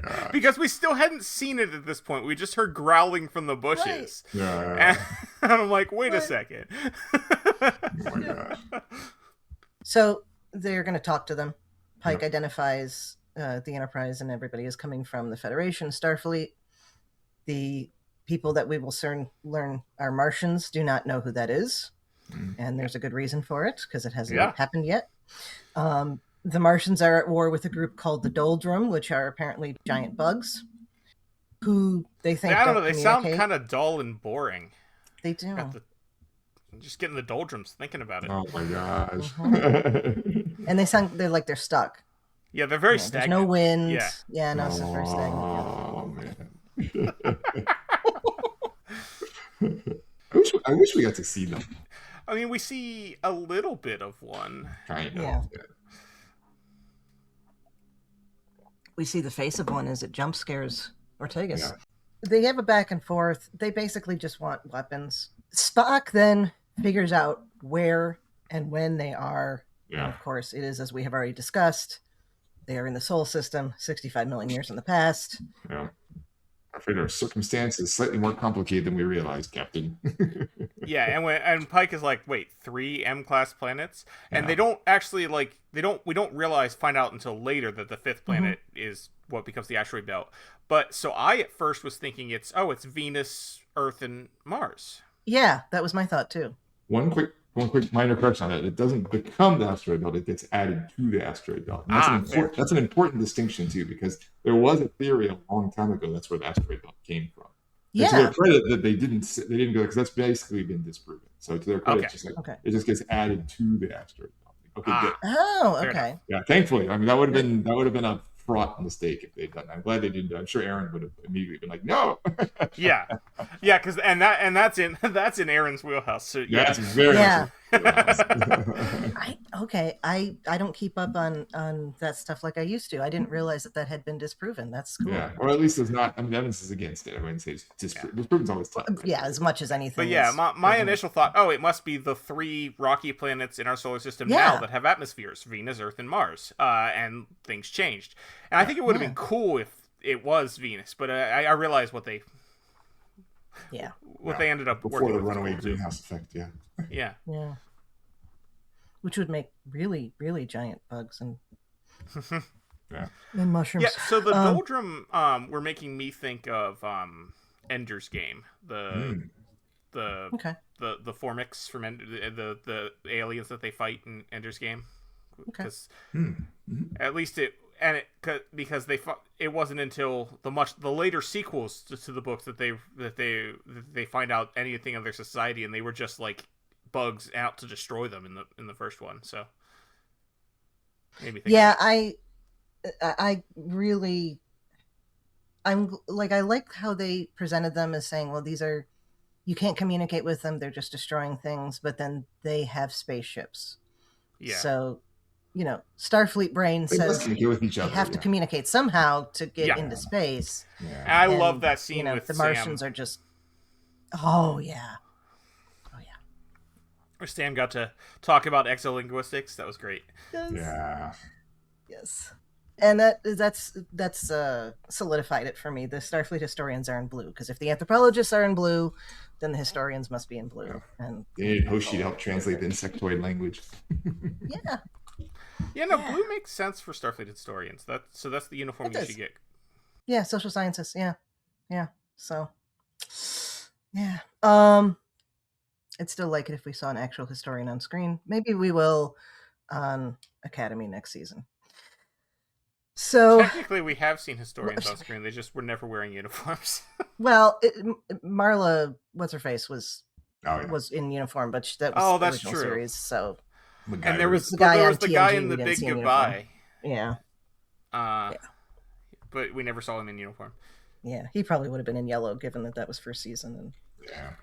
S3: Oh
S4: because we still hadn't seen it at this point. We just heard growling from the bushes.
S3: Right. Yeah.
S4: And I'm like, wait a second.
S3: Oh my gosh.
S1: So they're going to talk to them. Pike identifies the Enterprise, and everybody is coming from the Federation, Starfleet. The people that we will soon learn are Martians do not know who that is. And there's a good reason for it, because it hasn't happened yet. The Martians are at war with a group called the Doldrum, which are apparently giant bugs, who they think
S4: I don't know. They sound kind of dull and boring.
S1: They do.
S4: I'm just getting the doldrums thinking about it.
S3: Oh my gosh.
S1: And they're like they're stuck.
S4: Yeah, they're very stagnant.
S1: There's no wind.
S4: Yeah,
S1: no, it's very stagnant.
S3: Oh man. I wish we got to see them.
S4: I mean, we see a little bit of one.
S3: Kind of.
S1: Yeah. We see the face of one as it jump scares Ortegas. Yeah. They have a back and forth. They basically just want weapons. Spock then figures out where and when they are.
S3: Yeah.
S1: And of course, it is, as we have already discussed, they are in the Sol system, 65 million years in the past.
S3: Yeah. I figure our circumstances slightly more complicated than we realized, Captain.
S4: Yeah, and Pike is like, wait, 3 M-class planets? And they don't actually, we don't find out until later that the 5th planet is what becomes the asteroid belt. But, so I at first was thinking it's Venus, Earth, and Mars.
S1: Yeah, that was my thought too.
S3: One quick minor correction on that. It doesn't become the asteroid belt, it gets added to the asteroid belt. And that's an important distinction too, because there was a theory a long time ago that's where the asteroid belt came from. Yeah. And to their credit, that they didn't go, because that's basically been disproven. So to their credit, it just gets added to the asteroid belt. Okay, good.
S1: Oh, okay.
S3: Yeah, thankfully. I mean, that would have been a fraught mistake if they'd done that. I'm glad they didn't. I'm sure Aaron would have immediately been like, "No."
S4: Yeah, because that's in Aaron's wheelhouse. So
S3: yeah, it's very
S1: I don't keep up on that stuff like I used to. I didn't realize that had been disproven. That's cool.
S3: Yeah, or at least there's not. I mean, evidence is against it. I wouldn't say it's disproven. Disproven's always tough.
S1: Yeah, as much as anything.
S4: But yeah, my initial thought, it must be the 3 rocky planets in our solar system now that have atmospheres: Venus, Earth, and Mars. And things changed. And I think it would have been cool if it was Venus, but I realized what they they ended up
S3: before the runaway greenhouse effect.
S1: Yeah, which would make really, really giant bugs and and mushrooms.
S4: Yeah, so the doldrum were making me think of Ender's Game, the Formix from the aliens that they fight in Ender's Game. Because at least because it wasn't until the later sequels to the books that they find out anything of their society, and they were just like bugs out to destroy them in the first one. So maybe
S1: I like how they presented them as saying, well, you can't communicate with them, they're just destroying things, but then they have spaceships. Yeah. So Starfleet brain says
S3: with each other,
S1: they have to communicate somehow to get into space.
S4: Yeah. I love that scene with
S1: the Martians are just, where
S4: Sam got to talk about exolinguistics. That was great.
S1: Yes.
S3: Yeah.
S1: Yes. And that's solidified it for me. The Starfleet historians are in blue, because if the anthropologists are in blue, then the historians must be in blue. Yeah. And
S3: they need Hoshi to help translate the insectoid language.
S1: Yeah.
S4: Yeah, no, blue makes sense for Starfleet historians. That's the uniform you should get.
S1: Yeah, social scientists. Yeah. So, yeah. I'd still like it if we saw an actual historian on screen. Maybe we will on Academy next season. So
S4: technically, we have seen historians on screen. They just were never wearing uniforms.
S1: Well, Marla, what's her face, was in uniform, but that was the original series. So,
S4: and there was the guy in the Big Goodbye.
S1: Yeah.
S4: But we never saw him in uniform.
S1: Yeah, he probably would have been in yellow, given that was first season. And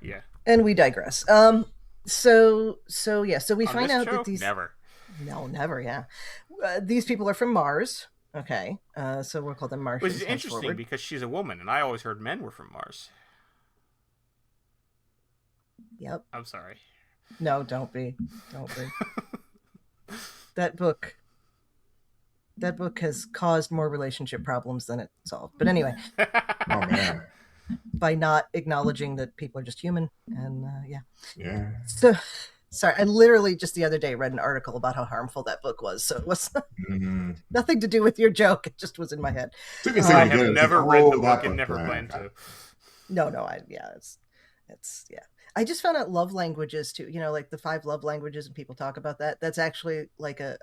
S4: yeah.
S1: And we digress. So we find out that these
S4: never.
S1: No, never. Yeah, these people are from Mars. Okay, so we'll call them Martians.
S4: Which is interesting because she's a woman, and I always heard men were from Mars.
S1: Yep.
S4: I'm sorry.
S1: No, don't be. That book has caused more relationship problems than it solved. But anyway.
S3: Oh man.
S1: By not acknowledging that people are just human, and
S3: Yeah.
S1: So. Sorry, I literally just the other day read an article about how harmful that book was. So it was nothing to do with your joke. It just was in my head.
S4: I have never read the book and never planned to.
S1: No, it's I just found out love languages too. You know, like the 5 love languages, and people talk about that. That's actually like a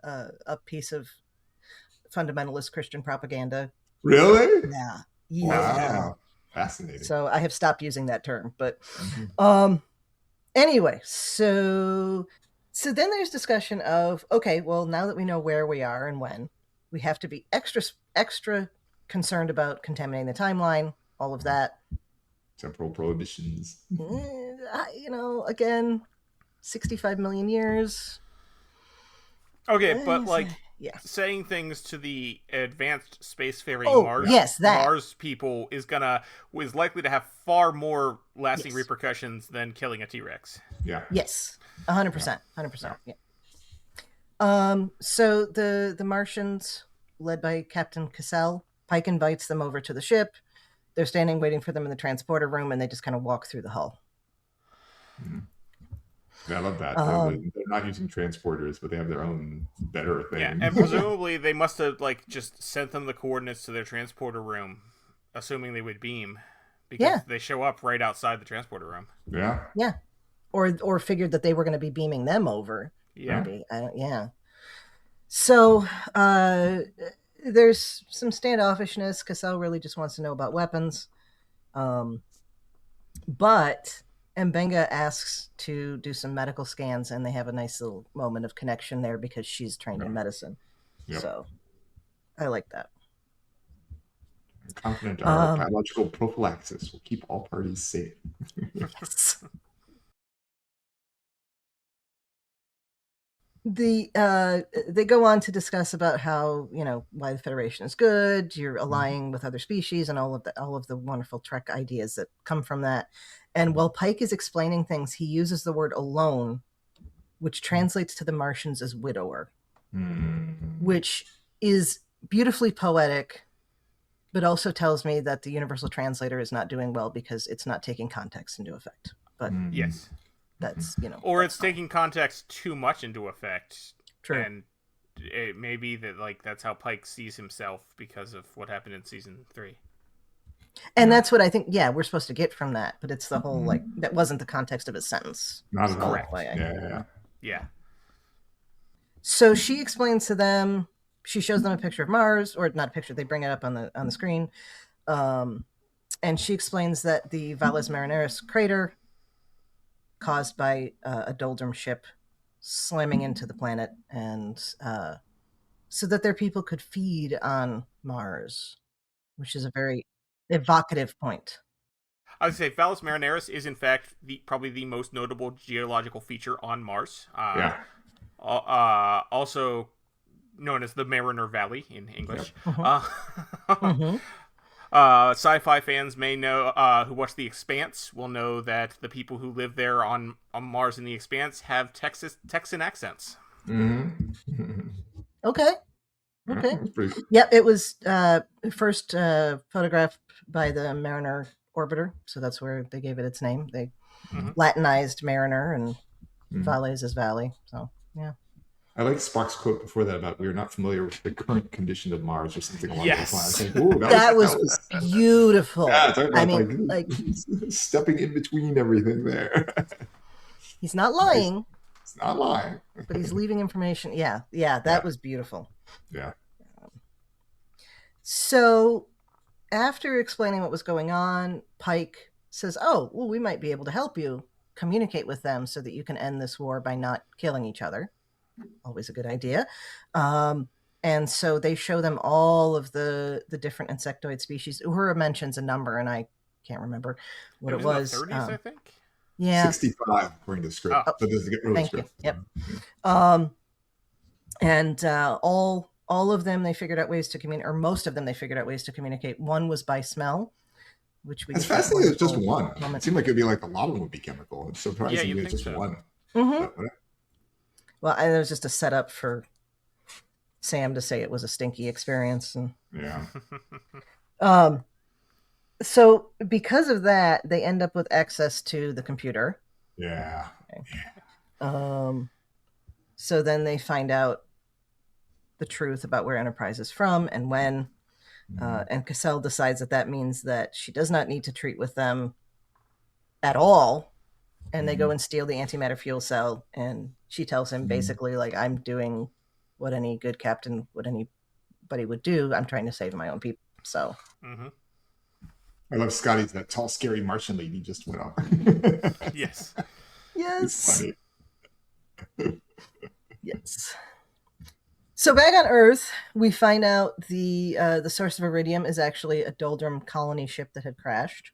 S1: piece of fundamentalist Christian propaganda.
S3: Really?
S1: Yeah.
S3: Wow. Fascinating.
S1: So I have stopped using that term, but anyway, so then there's discussion of, okay, well, now that we know where we are and when, we have to be extra concerned about contaminating the timeline, all of that.
S3: Temporal prohibitions.
S1: Again, 65 million years.
S4: Okay, but saying things to the advanced spacefaring Mars people is likely to have far more lasting repercussions than killing a T-Rex.
S3: Yeah.
S1: Yes. 100%. 100%. Yeah. So the Martians, led by Captain Cassell, Pike invites them over to the ship. They're standing waiting for them in the transporter room, and they just kind of walk through the hull.
S3: Mm-hmm. I love that. They're not using transporters, but they have their own better thing.
S4: Yeah, and presumably they must have just sent them the coordinates to their transporter room, assuming they would beam, because they show up right outside the transporter room.
S3: Yeah.
S1: Yeah. Or figured that they were going to be beaming them over.
S4: Yeah.
S1: Maybe. So there's some standoffishness. Cassell really just wants to know about weapons. But Mbenga asks to do some medical scans, and they have a nice little moment of connection there because she's trained in medicine. Yep. So I like that.
S3: I'm confident our biological prophylaxis will keep all parties safe.
S1: Yes. They go on to discuss about how, why the Federation is good, you're allying with other species, and all of the wonderful Trek ideas that come from that. And while Pike is explaining things, he uses the word alone, which translates to the Martians as widower, which is beautifully poetic, but also tells me that the universal translator is not doing well because it's not taking context into effect. But
S4: yes.
S1: That's,
S4: or it's taking context too much into effect.
S1: True.
S4: And it may be that that's how Pike sees himself because of what happened in season 3.
S1: And that's what I think, we're supposed to get from that, but it's the whole, that wasn't the context of his sentence.
S3: Not at all.
S4: Yeah.
S1: So she explains to them, she shows them a picture of Mars, or not a picture, they bring it up on the screen. And she explains that the Valles Marinaris crater, caused by a doldrum ship slamming into the planet, and so that their people could feed on Mars, which is a very evocative point.
S4: I would say Valles Marinaris is in fact probably the most notable geological feature on Mars. Also known as the Mariner Valley in English. Sci-fi fans may know, who watch The Expanse will know that the people who live there on Mars in The Expanse have Texan accents.
S1: Okay. Yep, it was first photographed by the Mariner orbiter, so that's where they gave it its name. They Latinized Mariner, and Valles is Valley. So yeah.
S3: I like Spock's quote before that about we are not familiar with the current condition of Mars or something along those lines. Like, ooh,
S1: that was beautiful.
S3: Yeah, I mean, like stepping in between everything there.
S1: He's not lying.
S3: Nice. He's not lying.
S1: But he's leaving information. Yeah, that was beautiful.
S3: Yeah.
S1: So after explaining what was going on, Pike says, oh, well, we might be able to help you communicate with them so that you can end this war by not killing each other. Always a good idea. And so they show them all of the different insectoid species. Uhura mentions a number, and I can't remember what it was.
S4: In the 30s, I think?
S1: Yeah.
S3: 65, according to the script.
S1: Oh,
S3: so this is
S1: thank
S3: script.
S1: You. Yep. And all of them, they figured out ways to communicate, or most of them, they figured out ways to communicate. One was by smell, which we.
S3: It's fascinating. It's just one. It seemed like it'd be like a lot of them would be chemical. It's surprising it's just one.
S1: Mm-hmm. Well, there was just a setup for Sam to say it was a stinky experience, and so because of that, they end up with access to the computer.
S3: Yeah.
S1: Okay. So then they find out the truth about where Enterprise is from and when. And Cassell decides that means that she does not need to treat with them at all. And they go and steal the antimatter fuel cell. And she tells him basically, like, I'm doing what any good captain, what anybody would do. I'm trying to save my own people. So.
S3: I love Scotty's that tall, scary Martian lady just went off.
S4: Yes.
S1: Yes.
S3: It's funny.
S1: Yes. So back on Earth, we find out the source of iridium is actually a Doldrum colony ship that had crashed.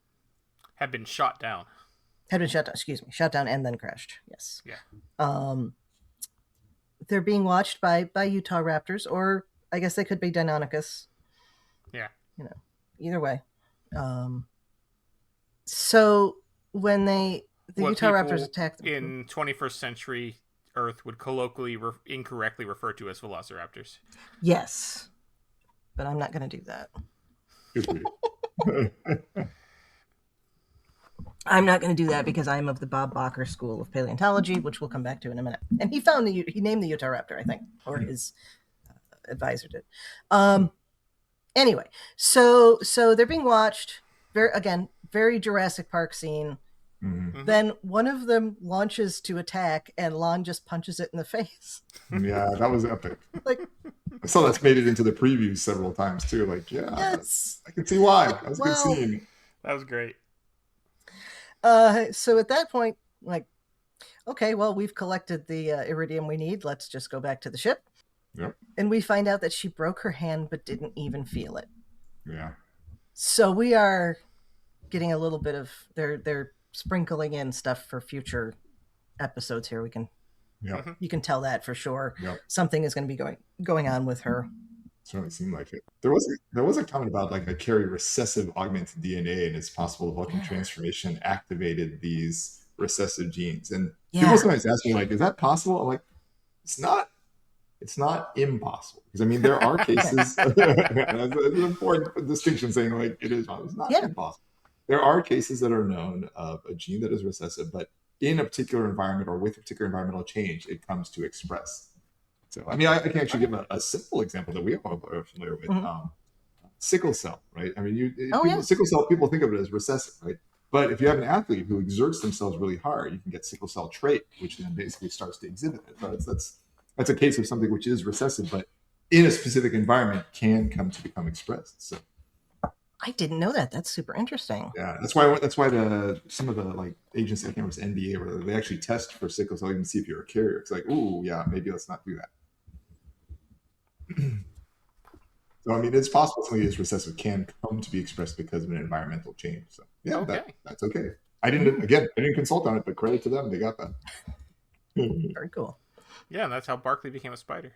S4: Had been shot down.
S1: Shot down and then crashed. Yes.
S4: Yeah.
S1: They're being watched by Utah Raptors, or I guess they could be Deinonychus.
S4: Yeah.
S1: Either way. So when the Utah Raptors attack them
S4: in 21st century Earth would colloquially incorrectly refer to as velociraptors.
S1: Yes, but I'm not going to do that. I'm not going to do that because I'm of the Bob Bacher School of Paleontology, which we'll come back to in a minute. And he named the Utah Raptor, I think, or his advisor did. Anyway, so they're being watched. Very Jurassic Park scene.
S3: Mm-hmm.
S1: Then one of them launches to attack, and Lon just punches it in the face.
S3: Yeah, that was epic.
S1: Like,
S3: I saw that's made it into the previews several times too. Like,
S1: yes.
S3: I can see why. That was a good scene.
S4: That was great.
S1: So at that point, like, okay, well, we've collected the iridium we need. Let's just go back to the ship.
S3: Yep.
S1: And we find out that she broke her hand but didn't even feel it.
S3: Yeah.
S1: So we are getting a little bit of they're sprinkling in stuff for future episodes here. We can, you can tell that for sure.
S3: Yep.
S1: Something is going to be going on with her.
S3: Certainly seemed like it. There was a comment about like a carry recessive augmented DNA, and it's possible the Vulcan transformation activated these recessive genes. And people sometimes ask me, like, is that possible? I'm like, it's not impossible, because I mean there are cases. That's an important distinction, saying like it is. It's not impossible. There are cases that are known of a gene that is recessive, but in a particular environment or with a particular environmental change, it comes to express. So, I mean, I can actually give a simple example that we all are familiar with. Sickle cell, right? I mean, sickle cell, people think of it as recessive, right? But if you have an athlete who exerts themselves really hard, you can get sickle cell trait, which then basically starts to exhibit it. So that's a case of something which is recessive, but in a specific environment can come to become expressed. So
S1: I didn't know that. That's super interesting.
S3: Yeah, that's why some of the like agencies, I can't remember, it's NBA, where they actually test for sickle cell even see if you're a carrier. It's like, ooh, yeah, maybe let's not do that. So I mean, it's possible something that's recessive can come to be expressed because of an environmental change. So yeah, that's okay. I didn't consult on it, but credit to them, they got that.
S1: Very cool.
S4: Yeah, and that's how Barkley became a spider.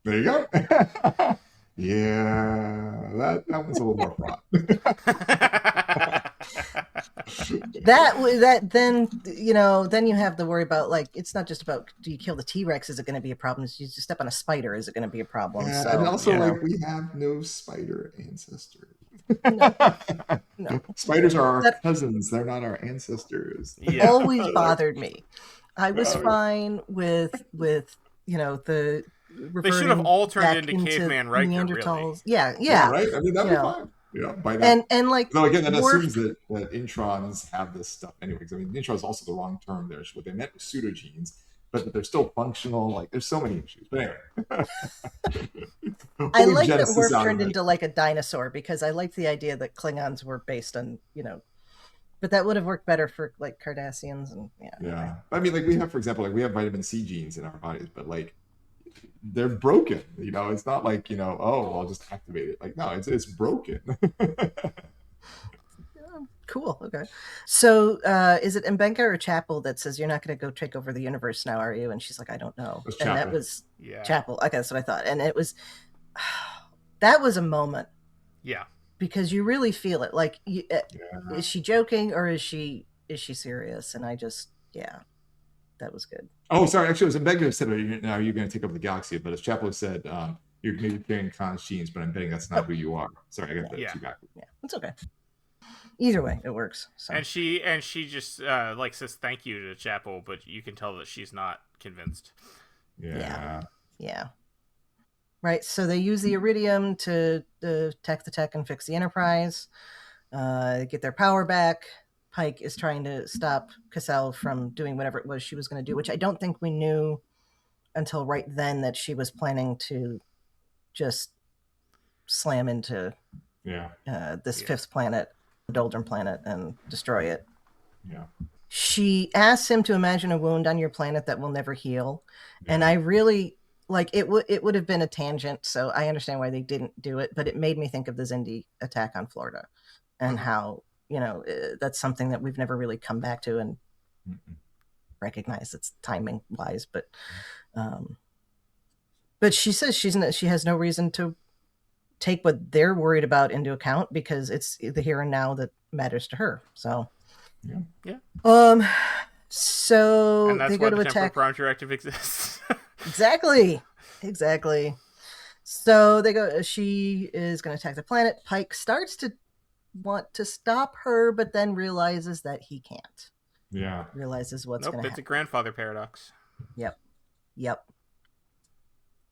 S3: There you go. Yeah, that one's a little more fraught.
S1: Then you have to worry about, like, it's not just about, do you kill the T-Rex? Is it going to be a problem? If you just step on a spider, is it going to be a problem?
S3: Yeah,
S1: so,
S3: and also, we have no spider ancestors.
S1: No.
S3: Spiders are our cousins. They're not our ancestors.
S1: Yeah. Always bothered me. I was fine with the
S4: they should have all turned into caveman Riker,
S1: Neanderthals.
S4: Really.
S1: Yeah,
S3: right. I mean, that'd be fine. By that.
S1: And like,
S3: though again, that assumes that introns have this stuff anyway. Because I mean, intron is also the wrong term there. What they meant was pseudogenes, but they're still functional. Like, there's so many issues. But anyway,
S1: I like that Worf turned into like a dinosaur, because I liked the idea that Klingons were based on but that would have worked better for like Cardassians and
S3: yeah. I mean, like we have, for example, like we have vitamin C genes in our bodies, but like they're broken. It's not like oh, I'll just activate it. Like, no, it's broken.
S1: Cool. Okay. So is it Mbenga or Chapel that says you're not going to go take over the universe now, are you? And she's like, I don't know. And that was Chapel. Okay, that's what I thought. And it was that was a moment.
S4: Yeah.
S1: Because you really feel it. Like, is she joking or is she serious? And I just, that was good.
S3: Oh, sorry. Actually, it was Mbenga who said, "Now you're going to take over the galaxy." But as Chapel said, "You're maybe carrying Khan's genes, but I'm betting that's not who you are." Sorry, I got that too backwards.
S1: Yeah, it's okay. Either way, it works. So.
S4: And she just like says thank you to Chapel, but you can tell that she's not convinced.
S3: Yeah.
S1: Right. So they use the Iridium to detect the tech and fix the Enterprise, get their power back. Pike is trying to stop Cassell from doing whatever it was she was going to do, which I don't think we knew until right then that she was planning to just slam into this fifth planet, the Doldrum planet, and destroy it.
S3: Yeah.
S1: She asks him to imagine a wound on your planet that will never heal. Yeah. And I really like it would have been a tangent, so I understand why they didn't do it, but it made me think of the Xindi attack on Florida and how, that's something that we've never really come back to and recognize it's timing wise, but she says she has no reason to take what they're worried about into account because it's the here and now that matters to her. So so
S4: and that's
S1: they go
S4: why
S1: to
S4: the
S1: attack.
S4: Temporal Prime Directive exists.
S1: Exactly. So they go. She is going to attack the planet. Pike starts to want to stop her, but then realizes that he can't.
S3: Yeah.
S1: Realizes what's going to happen.
S4: It's a grandfather paradox.
S1: Yep.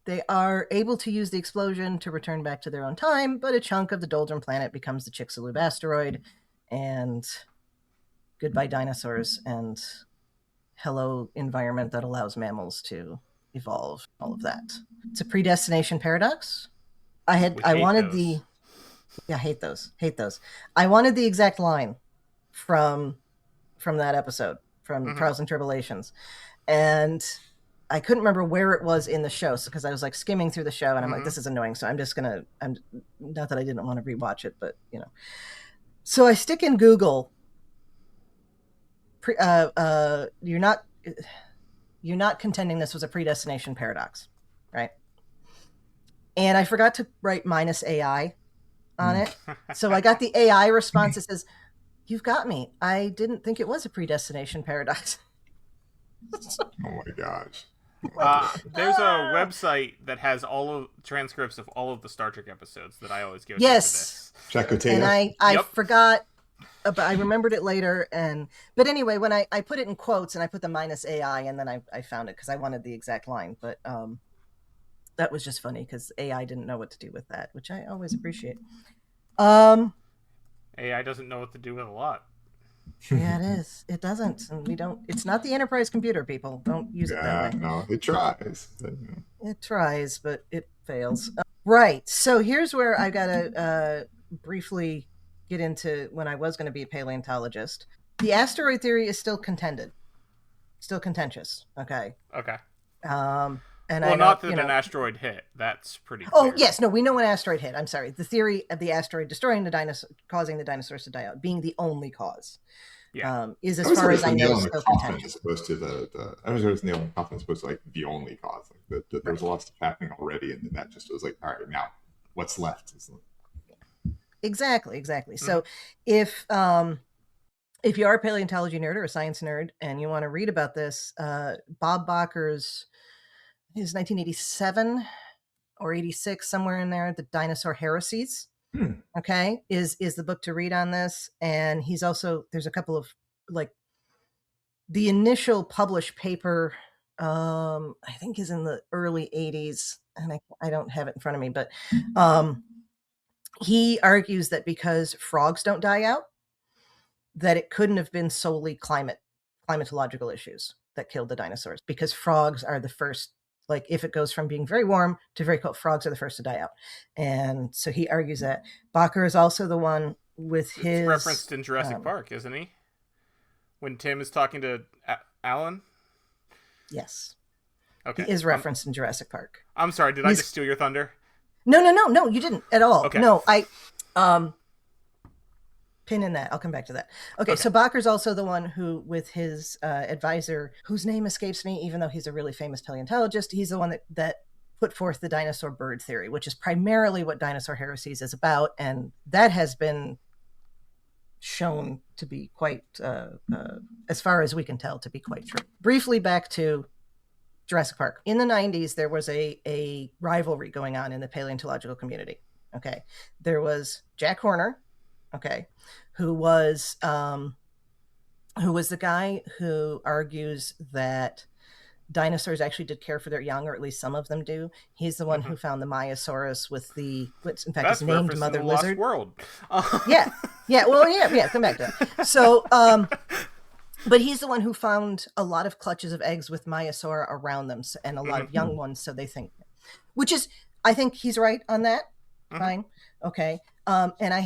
S1: They are able to use the explosion to return back to their own time, but a chunk of the Doldrum planet becomes the Chicxulub asteroid, and goodbye dinosaurs, and hello environment that allows mammals to evolve, all of that. It's a predestination paradox. I wanted those. Hate those. I wanted the exact line from that episode, from Trials and Tribulations, and I couldn't remember where it was in the show, because I was like skimming through the show, and I'm like, this is annoying, so I'm not that I didn't want to rewatch it, but so I stick in Google. You're not contending this was a predestination paradox, right? And I forgot to write -AI on it. So I got the AI response that says, "You've got me. I didn't think it was a predestination paradox."
S3: Oh my gosh.
S4: There's a website that has all of transcripts of all of the Star Trek episodes that I always go to
S1: yes.
S4: for this.
S1: And I forgot, but I remembered it later. But anyway, when I put it in quotes and I put the -AI, and then I found it because I wanted the exact line. But that was just funny because AI didn't know what to do with that, which I always appreciate.
S4: AI doesn't know what to do with a lot.
S1: Yeah, it is. It doesn't, and we don't. It's not the Enterprise computer, people. Don't use it that way.
S3: No, it tries.
S1: It tries, but it fails. Right. So here's where I gotta briefly get into when I was going to be a paleontologist. The asteroid theory is still contentious. Okay. And
S4: not that an asteroid hit. That's pretty clear.
S1: Oh, yes. No, we know an asteroid hit. I'm sorry. The theory of the asteroid destroying the dinosaur, causing the dinosaurs to die out, being the only cause, is, as far as I know, still contentious.
S3: As opposed to I was always nailing coffin as opposed to like the only cause. Like there's a lot of stuff happening already, and then that just was like, all right, now what's left?
S1: Exactly. Mm-hmm. So if you are a paleontology nerd or a science nerd and you want to read about this, Bob Bakker's, his 1987 or 86, somewhere in there, The Dinosaur Heresies, okay, is the book to read on this. And he's also, there's a couple of, like, the initial published paper I think is in the early 80s, and I don't have it in front of me, but he argues that because frogs don't die out, that it couldn't have been solely climatological issues that killed the dinosaurs, because frogs are the first, like if it goes from being very warm to very cold, frogs are the first to die out. And so he argues that. Bakker is also the one with his...
S4: It's referenced in Jurassic Park, isn't he? When Tim is talking to Alan?
S1: Yes.
S4: Okay.
S1: He is referenced in Jurassic Park.
S4: I'm sorry, did I just steal your thunder?
S1: No, you didn't at all.
S4: Okay.
S1: No, pin in that. I'll come back to that. Okay. So Bakker's also the one who, with his advisor, whose name escapes me, even though he's a really famous paleontologist, he's the one that put forth the dinosaur bird theory, which is primarily what Dinosaur Heresies is about. And that has been shown to be quite, as far as we can tell, to be quite true. Briefly back to Jurassic Park. In the 90s, there was a rivalry going on in the paleontological community. Okay. There was Jack Horner, okay, who was the guy who argues that dinosaurs actually did care for their young, or at least some of them do. He's the one who found the Maiasaurus with the, in fact, it's named Mother Lizard.
S4: World.
S1: Yeah. Well, yeah. Come back to that. So, but he's the one who found a lot of clutches of eggs with Maiasaura around them, and a lot of young ones. So they think, which is, I think he's right on that. Fine. Okay. And I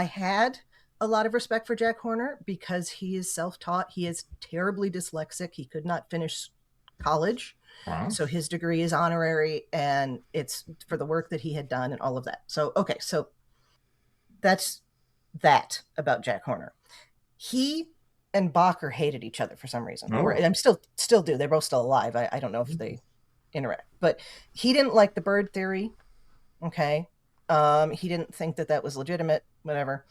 S1: had a lot of respect for Jack Horner because he is self-taught. He is terribly dyslexic. He could not finish college. Wow. So his degree is honorary, and it's for the work that he had done and all of that. So, okay. So that's that about Jack Horner. He and Bakker hated each other for some reason. Oh. I'm still do. They're both still alive. I don't know if they interact, but he didn't like the bird theory. Okay. He didn't think that was legitimate, whatever.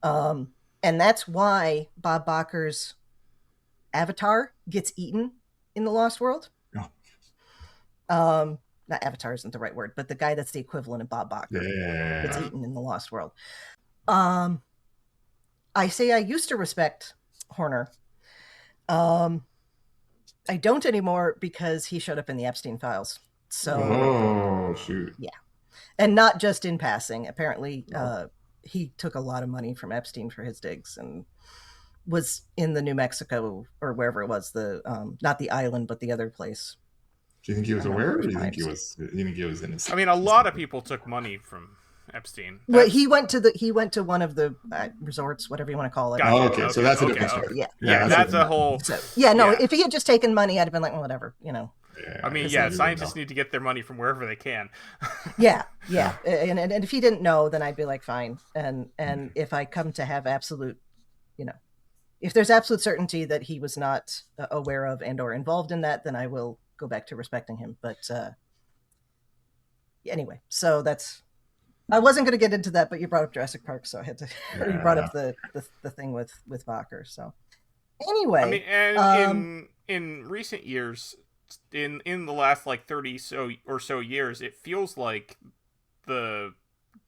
S1: And that's why Bob Bakker's avatar gets eaten in the Lost World. Oh. Not avatar isn't the right word, but the guy that's the equivalent of Bob Bakker gets eaten in the Lost World. I say I used to respect Horner. I don't anymore because he showed up in the Epstein files. So,
S3: oh shoot,
S1: yeah, and not just in passing. Apparently, he took a lot of money from Epstein for his digs and was in the New Mexico or wherever it was, the not the island but the other place.
S3: Do you think he was aware, or do you think he was innocent?
S4: I mean, a lot of people took money from Epstein.
S1: Well, he went to one of the resorts, whatever you want to call it.
S3: Gotcha. Oh, okay. So that's a different story.
S1: Yeah,
S4: that's a whole.
S1: So, if he had just taken money, I'd have been like, well, whatever, you know.
S4: Yeah, I mean, scientists need to get their money from wherever they can.
S1: yeah, and if he didn't know, then I'd be like, fine. And if I come to have absolute, if there's absolute certainty that he was not aware of and or involved in that, then I will go back to respecting him. But anyway, so that's. I wasn't going to get into that, but you brought up Jurassic Park, so I had to. You brought up the thing with Bakker. So anyway,
S4: I mean, and in recent years, in the last like 30 or so years, it feels like the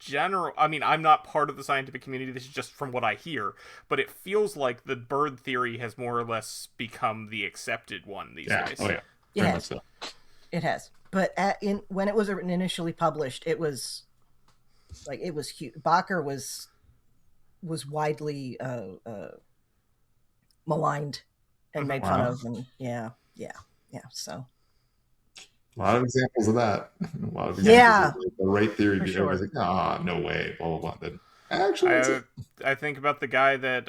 S4: general. I mean, I'm not part of the scientific community. This is just from what I hear, but it feels like the bird theory has more or less become the accepted one these days.
S3: Oh yeah,
S1: it has. So. It has. But when it was initially published, it was. Like it was huge. Bakker was widely maligned and made fun of, and yeah. So
S3: a lot of examples of that. A lot of examples of the right theory. Everybody's like, no way, blah blah blah. Then actually,
S4: I think about the guy that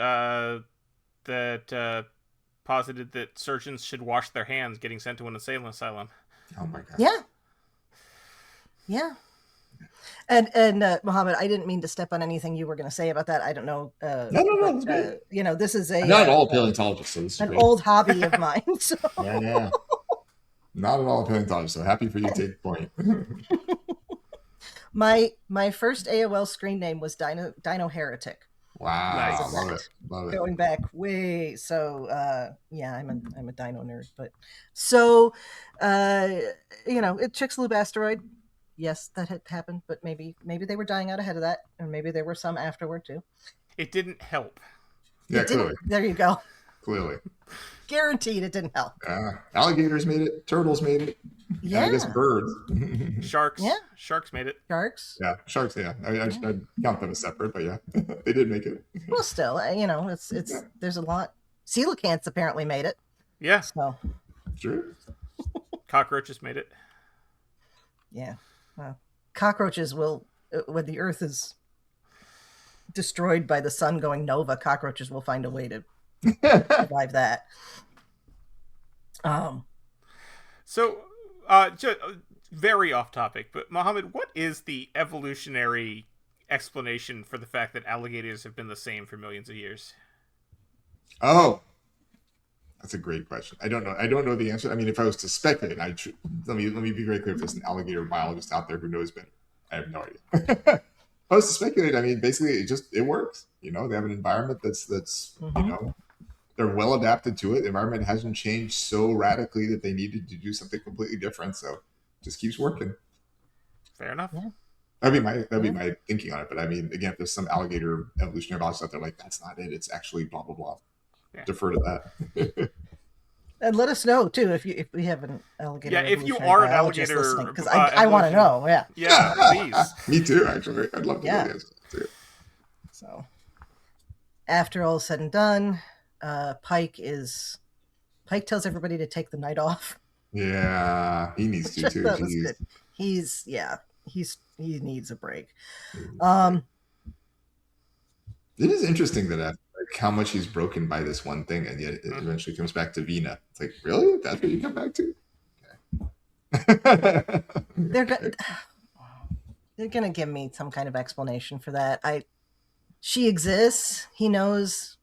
S4: posited that surgeons should wash their hands getting sent to an insane asylum.
S3: Oh my god.
S1: Yeah. And Mohamad, I didn't mean to step on anything you were going to say about that. I don't know.
S3: No.
S1: But, this is
S3: not at all paleontologist. So this is
S1: an old hobby of mine. So.
S3: Yeah. Not at all paleontologist. So happy for you to take the point.
S1: My first AOL screen name was Dino Heretic.
S3: Wow, nice. Love it.
S1: Going back way, so I'm a dino nerd. But so Chicxulub asteroid. Yes, that had happened, but maybe they were dying out ahead of that, and maybe there were some afterward too.
S4: It didn't help.
S3: Yeah, clearly.
S1: There you go.
S3: Clearly.
S1: Guaranteed it didn't help.
S3: Alligators made it. Turtles made it.
S1: Yeah.
S3: And I guess birds.
S4: Sharks.
S1: Yeah.
S4: Sharks made it.
S1: Sharks.
S3: Yeah. Sharks. Yeah. I'd count them as separate, but yeah, they did make it.
S1: Well, still, it's there's a lot. Coelacanths apparently made it.
S4: Yeah.
S1: So.
S3: Sure.
S4: Cockroaches made it.
S1: Yeah. Cockroaches will, when the Earth is destroyed by the sun going nova, cockroaches will find a way to survive that.
S4: So, just very off topic, but Mohamad, what is the evolutionary explanation for the fact that alligators have been the same for millions of years?
S3: Oh, that's a great question. I don't know the answer. I mean, if I was to speculate, let me be very clear. If there's an alligator biologist out there who knows better, I have no idea. If I was to speculate, I mean, basically, it works. They have an environment that's they're well adapted to it. The environment hasn't changed so radically that they needed to do something completely different. So, it just keeps working.
S4: Fair enough.
S1: Yeah.
S3: That'd be my thinking on it. But I mean, again, if there's some alligator evolutionary biologist out there like that's not it. It's actually blah blah blah. Yeah. Defer to that.
S1: And let us know too if we have an alligator.
S4: Yeah, if you are an alligator,
S1: because I want to know. Yeah.
S4: Yeah, please.
S3: Me too. Actually, I'd love to know the answer too.
S1: So, after all is said and done, Pike tells everybody to take the night off.
S3: Yeah, he needs to too.
S1: He needs a break.
S3: It is interesting that how much he's broken by this one thing, and yet it eventually comes back to Vina. It's like, really? That's what you come back to? Okay.
S1: They're gonna give me some kind of explanation for that. She exists. He knows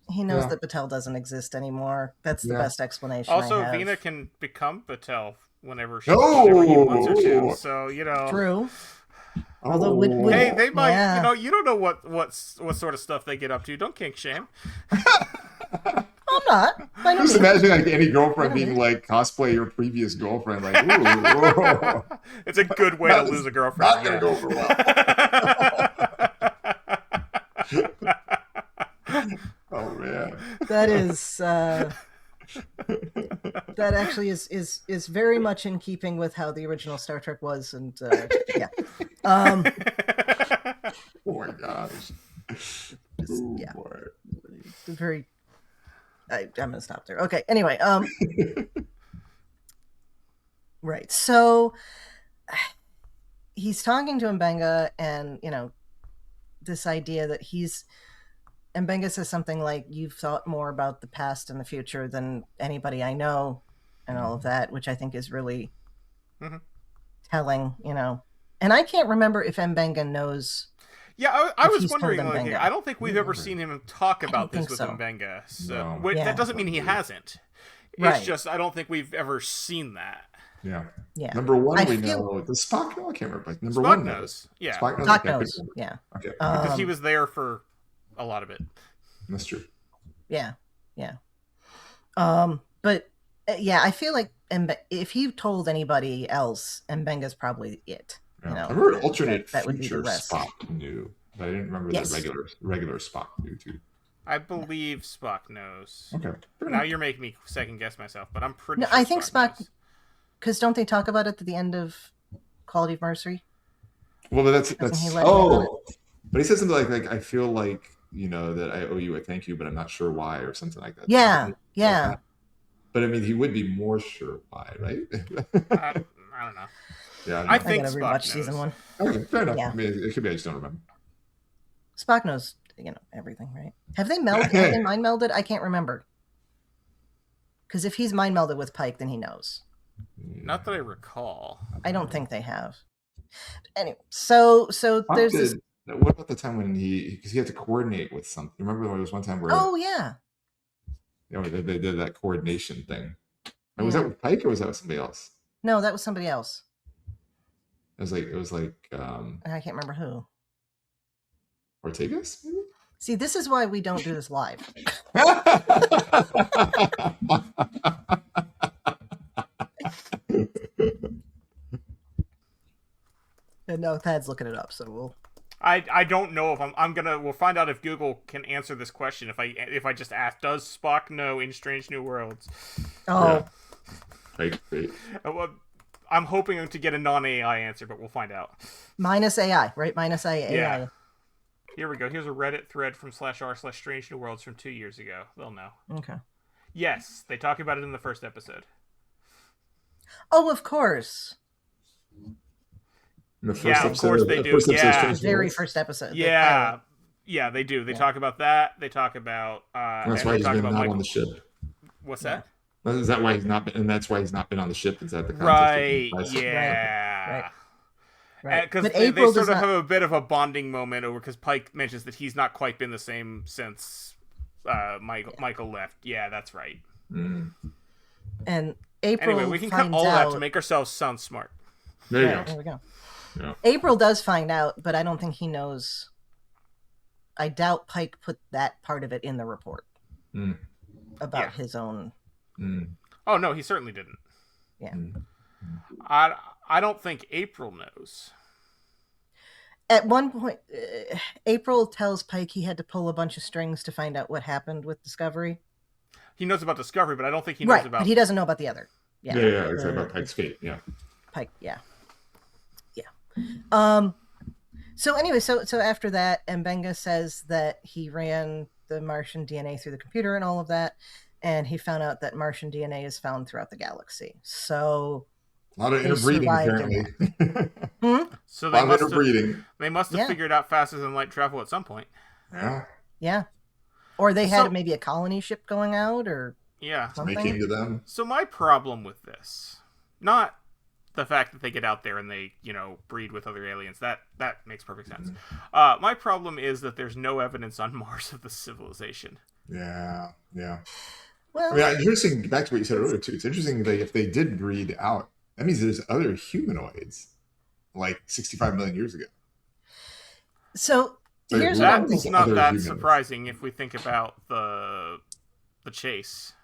S1: that Batel doesn't exist anymore. That's the best explanation.
S4: Also, Vina can become Batel whenever he wants her to. So
S1: true.
S3: Although,
S4: hey, they might. You don't know what sort of stuff they get up to. Don't kink shame.
S1: I'm not.
S3: Just imagine like any girlfriend being like cosplay your previous girlfriend. Like, ooh.
S4: It's a good way to lose a girlfriend.
S3: Not gonna go over well. Oh man,
S1: that is. That actually is very much in keeping with how the original Star Trek was, and yeah.
S3: Oh my gosh.
S1: Yeah. Boy. Very. I'm gonna stop there. Okay. Anyway. Right. So he's talking to Mbenga, and this idea that Mbenga says something like, "You've thought more about the past and the future than anybody I know," and all of that, which I think is really telling, And I can't remember if Mbenga knows.
S4: Yeah, I was wondering. I don't think we've ever seen him talk about this with Mbenga. So that doesn't mean he hasn't. It's just I don't think we've ever seen that.
S3: Yeah.
S1: Yeah.
S3: Number one, we know. Does Spock know? I can't remember. Number
S4: Spock
S3: one
S4: knows. Yeah.
S1: Spock knows. Yeah.
S3: Okay.
S4: Because he was there for a lot of it.
S3: That's true.
S1: Yeah. Yeah. But yeah, I feel like if he told anybody else, Mbenga's probably it.
S3: Yeah. I remember alternate future Spock knew, but I didn't remember the regular Spock knew too.
S4: I believe Spock knows.
S3: Okay.
S4: Now you're making me second guess myself, but I'm pretty sure
S1: I think
S4: Spock
S1: because don't they talk about it at the end of Quality of Mercy?
S3: Well, that's but he says something like I feel like that I owe you a thank you, but I'm not sure why, or something like that.
S1: Yeah, yeah.
S3: But I mean, he would be more sure why, right?
S4: I don't know.
S3: Yeah,
S4: I think
S1: Spock
S4: knows.
S1: Season 1.
S3: Okay, fair enough.
S1: Yeah.
S3: I mean, it could be I just don't remember.
S1: Spock knows, everything, right? Have they melded? Have they mind melded? I can't remember. Because if he's mind melded with Pike, then he knows.
S4: Not that I recall.
S1: I don't think they have. Anyway, so there's this.
S3: What about the time when because he had to coordinate with something? Remember there was one time where
S1: yeah,
S3: they did that coordination thing. Was that with Pike or was that with somebody else?
S1: No, that was somebody else.
S3: It was like
S1: I can't remember who.
S3: Ortegas, maybe?
S1: See, this is why we don't do this live. And no, Thad's looking it up, so we'll.
S4: I don't know if we'll find out if Google can answer this question if I just ask, does Spock know in Strange New Worlds?
S1: Oh.
S3: Yeah. Right.
S4: I'm hoping to get a non-AI answer, but we'll find out.
S1: Minus AI, right? Minus AI.
S4: Yeah. Here we go. Here's a Reddit thread from /r/Strange New Worlds from 2 years ago. They'll know.
S1: Okay.
S4: Yes, they talk about it in the first episode.
S1: Oh, of course.
S3: The first
S4: episode, of course they do.
S1: The very first episode.
S4: Yeah. Yeah, they do. They talk about that. They talk about...
S3: that's why he's been not on the ship.
S4: What's that?
S3: Is that why he's not been... And that's why he's not been on the ship? Is that the
S4: context? Right, yeah. Right. Because they sort of have a bit of a bonding moment over... Because Pike mentions that he's not quite been the same since Michael left. Yeah, that's right.
S3: Mm.
S1: And April
S4: Anyway, we can cut all that to make ourselves sound smart.
S3: There you go.
S1: There we go.
S3: Yeah.
S1: April does find out, but I don't think he knows. I doubt Pike put that part of it in the report about his own.
S4: Oh no, he certainly didn't.
S1: Yeah.
S4: I don't think April knows.
S1: At one point, April tells Pike he had to pull a bunch of strings to find out what happened with Discovery.
S4: He knows about Discovery, but I don't think he knows about.
S1: But he doesn't know about the other.
S3: Yeah, exactly about Pike's fate. Yeah.
S1: Pike. Yeah. So anyway, so after that, M'Benga says that he ran the Martian DNA through the computer and all of that, and he found out that Martian DNA is found throughout the galaxy. So
S3: a lot of interbreeding, apparently.
S4: So they must have figured out faster than light travel at some point.
S1: Yeah. Or they had maybe a colony ship going out, or something.
S3: They came to them.
S4: So my problem with this, not the fact that they get out there and they, breed with other aliens, that makes perfect sense. My problem is that there's no evidence on Mars of the civilization.
S3: Yeah.
S1: Well,
S3: I mean, interesting, back to what you said earlier, too. It's interesting that if they did breed out, that means there's other humanoids, like 65 million years ago.
S1: So here's what I'm thinking.
S4: That's not that surprising if we think about the chase.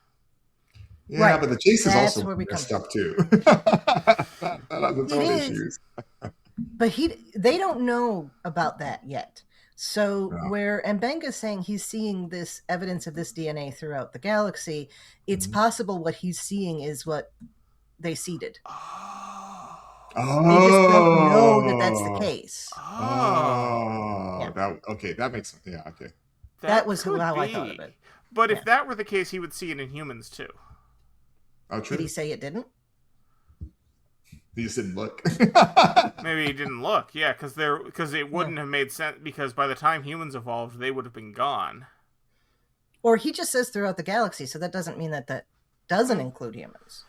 S3: Yeah, but the chase is also messed up too. That has its own issues.
S1: But they don't know about that yet. So where M'Benga's saying he's seeing this evidence of this DNA throughout the galaxy, it's possible what he's seeing is what they seeded. They just don't know that that's the case.
S3: That makes sense. Yeah, okay.
S1: That was how I thought of it.
S4: But if that were the case, he would see it in humans too.
S3: Oh, true.
S1: Did he say it didn't?
S3: He just didn't look.
S4: Maybe he didn't look. Yeah, because it wouldn't have made sense. Because by the time humans evolved, they would have been gone.
S1: Or he just says throughout the galaxy, so that doesn't mean that doesn't include humans.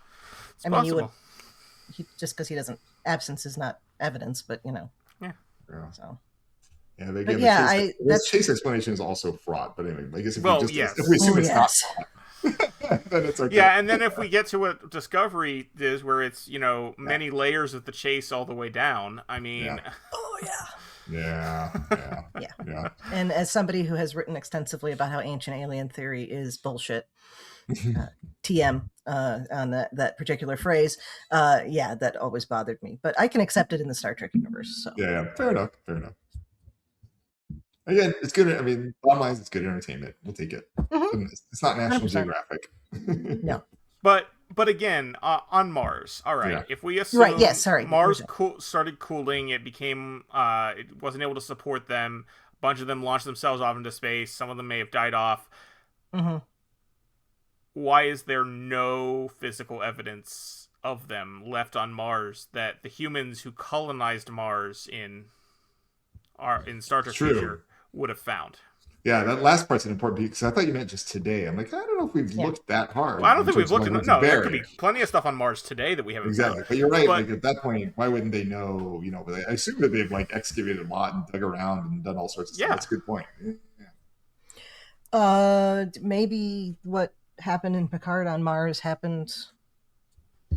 S4: It's possible.
S1: You would. Just because he doesn't. Absence is not evidence, but
S4: Yeah.
S1: So.
S3: Yeah, they give the chase explanation is also fraud. But anyway, I guess if we assume it's not fraud. Then it's okay.
S4: Yeah, and then if we get to what Discovery is, where it's many layers of the chase all the way down. I mean,
S3: Yeah.
S1: And as somebody who has written extensively about how ancient alien theory is bullshit, TM on that particular phrase, that always bothered me. But I can accept it in the Star Trek universe. So
S3: fair enough. Again, it's good. I mean, bottom line is it's good entertainment. We'll take it. It's not National 100%. Geographic.
S1: No.
S4: But again, on Mars, all right. Yeah. If we assume Mars started cooling, it became it wasn't able to support them. A bunch of them launched themselves off into space. Some of them may have died off.
S1: Mm-hmm.
S4: Why is there no physical evidence of them left on Mars that the humans who colonized Mars in Star Trek future would have found?
S3: Yeah, that last part's an important piece, because I thought you meant just today. I'm like, I don't know if we've looked that hard.
S4: Well, I don't think we've looked enough. No, there could be plenty of stuff on Mars today that we haven't found.
S3: But you're right. Like at that point, why wouldn't they know? I assume that they've excavated a lot and dug around and done all sorts of stuff. That's a good point.
S1: Yeah. Maybe what happened in Picard on Mars happened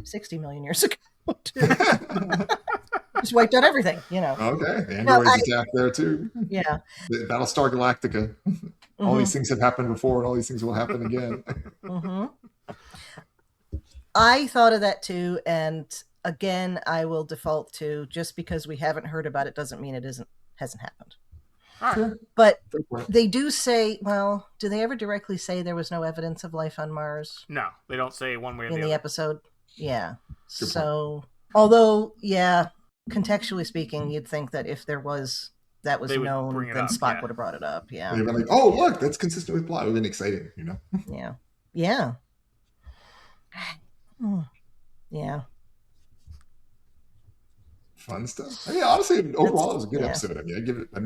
S1: 60 million years ago. Just wiped out everything,
S3: Okay, the androids attack there too.
S1: Yeah,
S3: Battlestar Galactica. All these things have happened before, and all these things will happen again.
S1: I thought of that too, and again, I will default to just because we haven't heard about it doesn't mean it hasn't happened.
S3: Sure.
S1: But they do say, well, do they ever directly say there was no evidence of life on Mars?
S4: No, they don't say one way or the other.
S1: In the episode? Yeah. Good point. Although, contextually speaking, you'd think that if there was, that was known, then Spock would have brought it up. Yeah.
S3: They'd been like, oh, look, that's consistent with plot. It would have been exciting,
S1: Yeah. Yeah. Yeah.
S3: Fun stuff. Honestly, overall, it was a good episode. I give it. I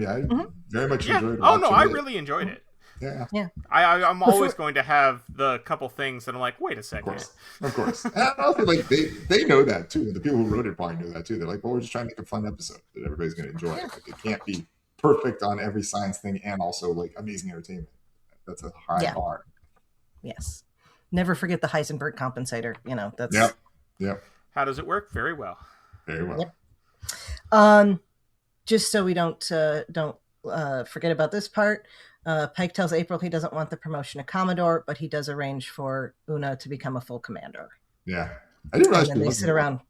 S3: very much enjoyed it.
S4: Oh no, I really enjoyed it.
S3: Yeah.
S4: I'm always going to have the couple things that I'm like, wait a second.
S3: Of course. And I also they know that too. The people who wrote it probably know that too. They're like, well, we're just trying to make a fun episode that everybody's going to enjoy. Like, it can't be perfect on every science thing and also like amazing entertainment. That's a high bar.
S1: Yes. Never forget the Heisenberg compensator. That's.
S3: Yep.
S4: How does it work? Very well.
S3: Very well.
S1: Yep. Just so we don't forget about this part, Pike tells April he doesn't want the promotion to Commodore, but he does arrange for Una to become a full commander.
S3: Yeah, I didn't realize
S1: they sit around.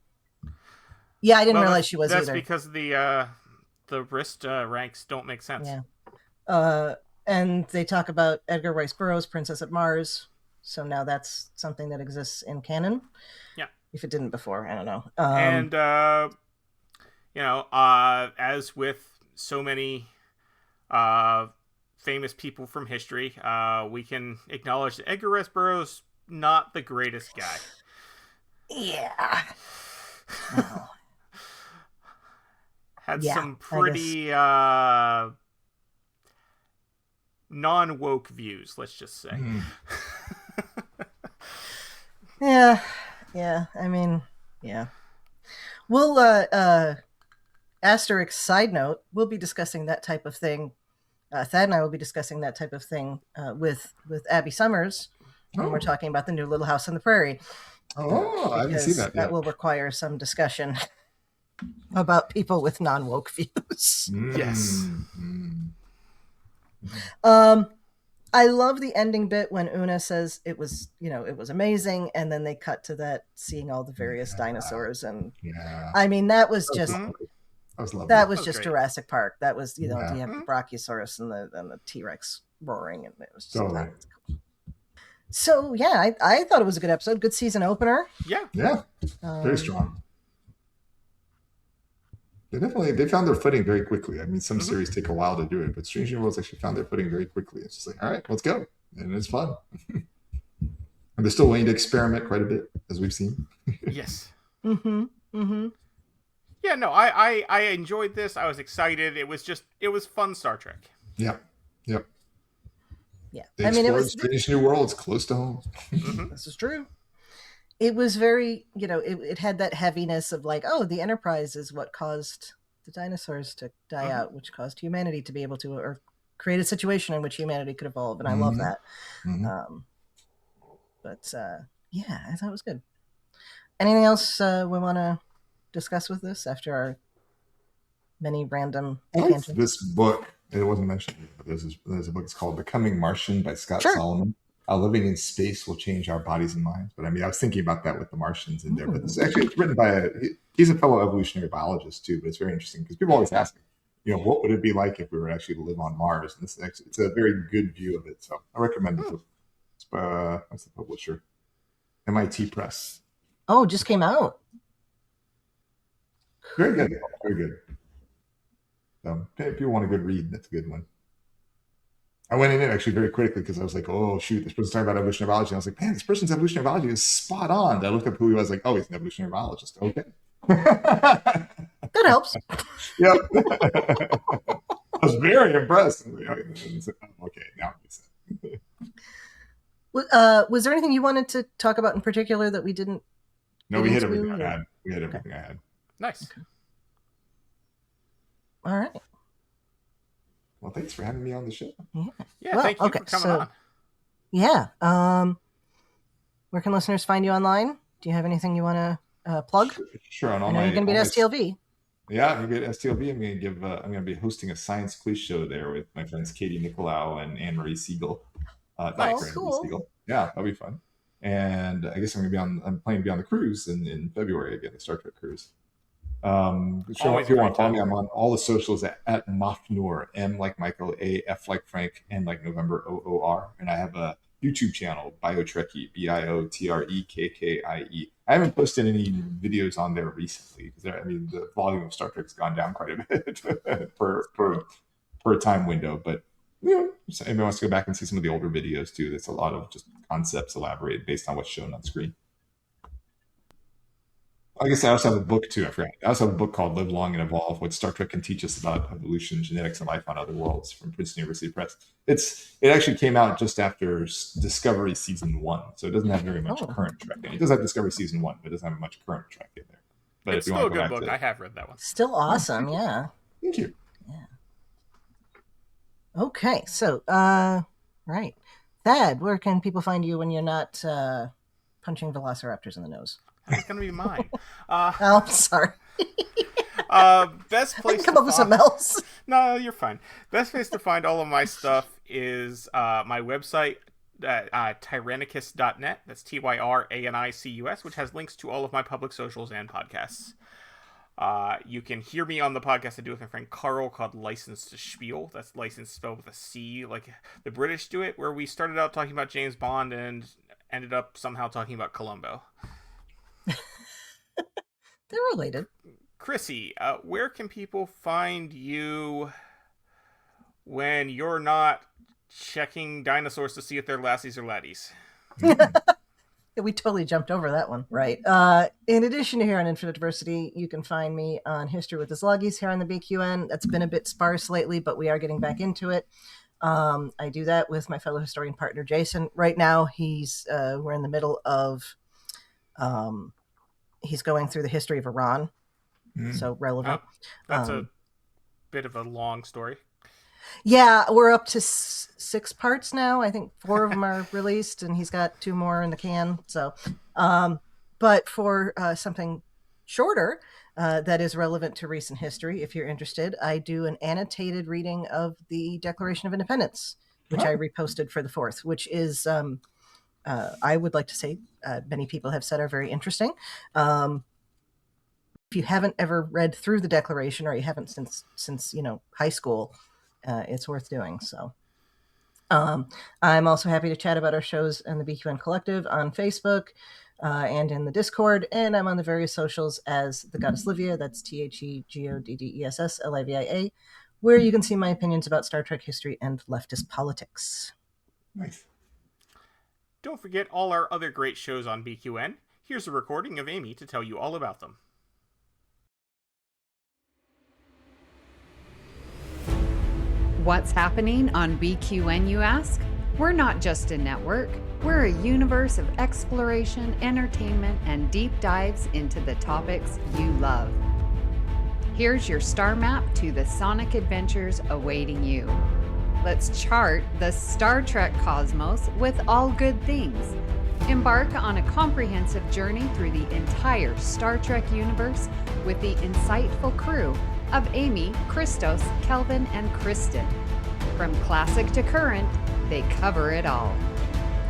S1: Yeah, I didn't realize she was
S4: that's
S1: either.
S4: That's because the wrist ranks don't make sense.
S1: Yeah. And they talk about Edgar Rice Burroughs' Princess at Mars. So now that's something that exists in canon.
S4: Yeah.
S1: If it didn't before, I don't know.
S4: And as with so many famous people from history, we can acknowledge that Edgar Rice Burroughs not the greatest guy.
S1: Yeah.
S4: Had some pretty non-woke views, let's just say.
S1: Yeah. We'll asterisk side note, we'll be discussing that type of thing. Thad and I will be discussing that type of thing with Abby Summers when we're talking about the new Little House on the Prairie.
S3: Oh, I haven't seen that yet.
S1: That will require some discussion about people with non-woke views.
S4: Yes.
S1: I love the ending bit when Una says it was amazing, and then they cut to that seeing all the various dinosaurs, and that was just that was just great. Jurassic Park. That was you have the Brachiosaurus and the T-Rex roaring, and it was just cool. So I thought it was a good episode, good season opener.
S3: Yeah, very strong. They found their footing very quickly. Some series take a while to do it, but Strange New Worlds actually found their footing very quickly. It's just like, all right, let's go. And it's fun. And they're still willing to experiment quite a bit, as we've seen.
S4: Yes. Yeah, no, I enjoyed this. I was excited. It was fun Star Trek.
S3: Yep.
S1: Yeah.
S3: They explored Strange New Worlds close to home.
S1: This is true. It was very, it had that heaviness of like, oh, the Enterprise is what caused the dinosaurs to die out, which caused humanity to be able to, or create a situation in which humanity could evolve. And I love that. But I thought it was good. Anything else we want to discuss with this after our many random tangents?
S3: This book, it wasn't mentioned, but there's a book. It's called Becoming Martian by Scott Solomon. Living in space will change our bodies and minds. But I was thinking about that with the Martians in there. But it's written by he's a fellow evolutionary biologist too. But it's very interesting because people always ask me, what would it be like if we were actually to live on Mars? And it's a very good view of it. So I recommend it. It's by, what's the publisher? MIT Press.
S1: Oh, just came out.
S3: Very good. Very good. So if people want a good read, that's a good one. I went in it actually very quickly because I was like, oh, shoot, this person's talking about evolutionary biology. And I was like, man, this person's evolutionary biology is spot on. And I looked up who he was, like, oh, he's an evolutionary biologist. Okay.
S1: That helps.
S3: Yep. I was very impressed. Okay, now it makes
S1: sense. Was there anything you wanted to talk about in particular that we didn't?
S3: No, we hit everything I had. We had everything I had.
S4: Nice.
S1: Okay. All right.
S3: Well, thanks for having me on the show.
S4: Yeah, thank you for coming on.
S1: Yeah. Where can listeners find you online? Do you have anything you want to plug?
S3: Sure.
S1: You're going to be at STLV.
S3: Yeah, I'm going to be at STLV. I'm going to be hosting a science quiz show there with my friends Katie Nicolau and Anne-Marie Siegel.
S1: Cool.
S3: Siegel. Yeah, that'll be fun. And I guess I'm planning to be on the cruise in February again, the Star Trek cruise. If you want to follow me, I'm on all the socials at Mohamad Noor, M like Michael, A, F like Frank, N like November, OOR. And I have a YouTube channel, Biotrekkie, BIOTREKKIE. I haven't posted any videos on there recently because the volume of Star Trek's gone down quite a bit per time window. But if anyone wants to go back and see some of the older videos too, there's a lot of just concepts elaborated based on what's shown on screen. I guess I also have a book too. I forgot. I also have a book called "Live Long and Evolve: What Star Trek Can Teach Us About Evolution, Genetics, and Life on Other Worlds" from Princeton University Press. It actually came out just after Discovery Season 1, so it doesn't have very much current Trek in it. It does have Discovery Season 1, but it doesn't have much current Trek in there. But
S4: it's still a good book. I have read that one.
S1: Still awesome, yeah.
S3: Thank you.
S1: Yeah. Okay, so right, Thad, where can people find you when you're not punching velociraptors in the nose?
S4: It's gonna be mine.
S1: I'm sorry.
S4: Best place.
S1: Come up with something else.
S4: No, you're fine. Best place to find all of my stuff is my website, tyrannicus.net. That's TYRANICUS, which has links to all of my public socials and podcasts. You can hear me on the podcast I do with my friend Carl called License to Spiel. That's license spelled with a C, like the British do it, where we started out talking about James Bond and ended up somehow talking about Columbo.
S1: They're related.
S4: Chrissy, where can people find you when you're not checking dinosaurs to see if they're lassies or laddies?
S1: We totally jumped over that one. Right. In addition to here on Infinite Diversity, you can find me on History with the Szilagyi here on the BQN. That's been a bit sparse lately, but we are getting back into it. I do that with my fellow historian partner, Jason. Right now, we're in the middle of... he's going through the history of Iran, so relevant.
S4: That's a bit of a long story.
S1: Yeah, we're up to 6 parts now. I think 4 of them are released, and he's got 2 more in the can. So, but for something shorter that is relevant to recent history, if you're interested, I do an annotated reading of the Declaration of Independence, which I reposted for the 4th, which is... I would like to say many people have said are very interesting. If you haven't ever read through the Declaration, or you haven't since high school, it's worth doing. So I'm also happy to chat about our shows in the BQN Collective on Facebook and in the Discord, and I'm on the various socials as the Goddess Livia. That's TheGoddessLivia, where you can see my opinions about Star Trek history and leftist politics.
S3: Nice.
S4: Don't forget all our other great shows on BQN. Here's a recording of Amy to tell you all about them.
S2: What's happening on BQN, you ask? We're not just a network. We're a universe of exploration, entertainment, and deep dives into the topics you love. Here's your star map to the sonic adventures awaiting you. Let's chart the Star Trek cosmos with all good things. Embark on a comprehensive journey through the entire Star Trek universe with the insightful crew of Amy, Christos, Kelvin, and Kristen. From classic to current, they cover it all.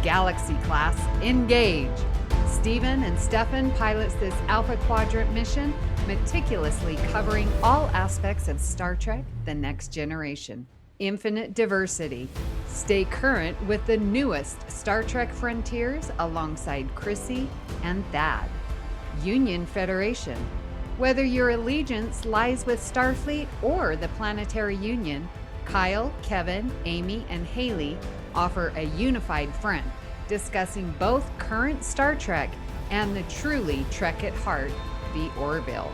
S2: Galaxy class, engage! Stephen and Stefan pilots this Alpha Quadrant mission, meticulously covering all aspects of Star Trek: The Next Generation. Infinite Diversity. Stay current with the newest Star Trek frontiers alongside Chrissie and Thad. Union Federation. Whether your allegiance lies with Starfleet or the Planetary Union, Kyle, Kevin, Amy, and Haley offer a unified front, discussing both current Star Trek and the truly Trek at heart, the Orville.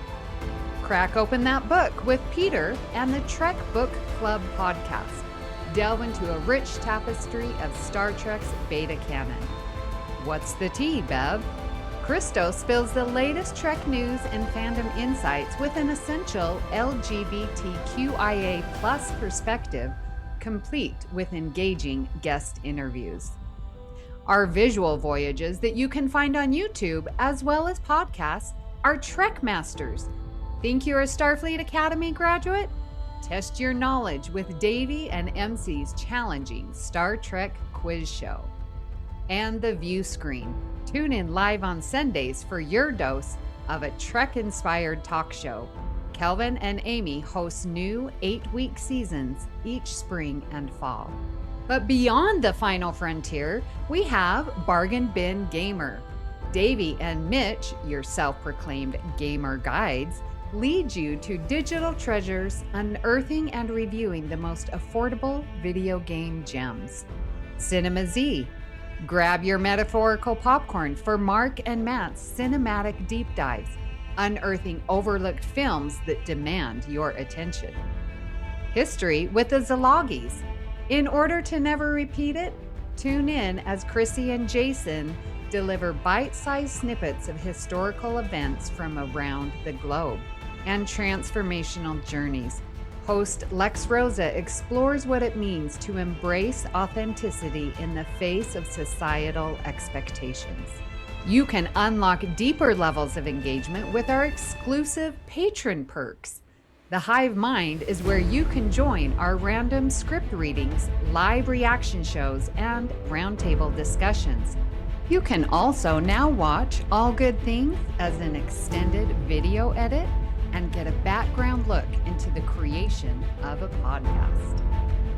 S2: Crack open that book with Peter and the Trek Book Club podcast. Delve into a rich tapestry of Star Trek's beta canon. What's the tea, Bev? Christos spills the latest Trek news and fandom insights with an essential LGBTQIA+ perspective, complete with engaging guest interviews. Our visual voyages that you can find on YouTube as well as podcasts are Trek Masters. Think you're a Starfleet Academy graduate? Test your knowledge with Davey and MC's challenging Star Trek quiz show. And the View Screen. Tune in live on Sundays for your dose of a Trek-inspired talk show. Kelvin and Amy host new 8-week seasons each spring and fall. But beyond the final frontier, we have Bargain Bin Gamer. Davey and Mitch, your self-proclaimed gamer guides, lead you to digital treasures, unearthing and reviewing the most affordable video game gems. Cinema Z. Grab your metaphorical popcorn for Mark and Matt's cinematic deep dives, unearthing overlooked films that demand your attention. History with the Szilagys. In order to never repeat it, tune in as Chrissie and Jason deliver bite-sized snippets of historical events from around the globe and transformational journeys. Host Lex Rosa explores what it means to embrace authenticity in the face of societal expectations. You can unlock deeper levels of engagement with our exclusive patron perks. The Hive Mind is where you can join our random script readings, live reaction shows, and roundtable discussions. You can also now watch All Good Things as an extended video edit and get a background look into the creation of a podcast.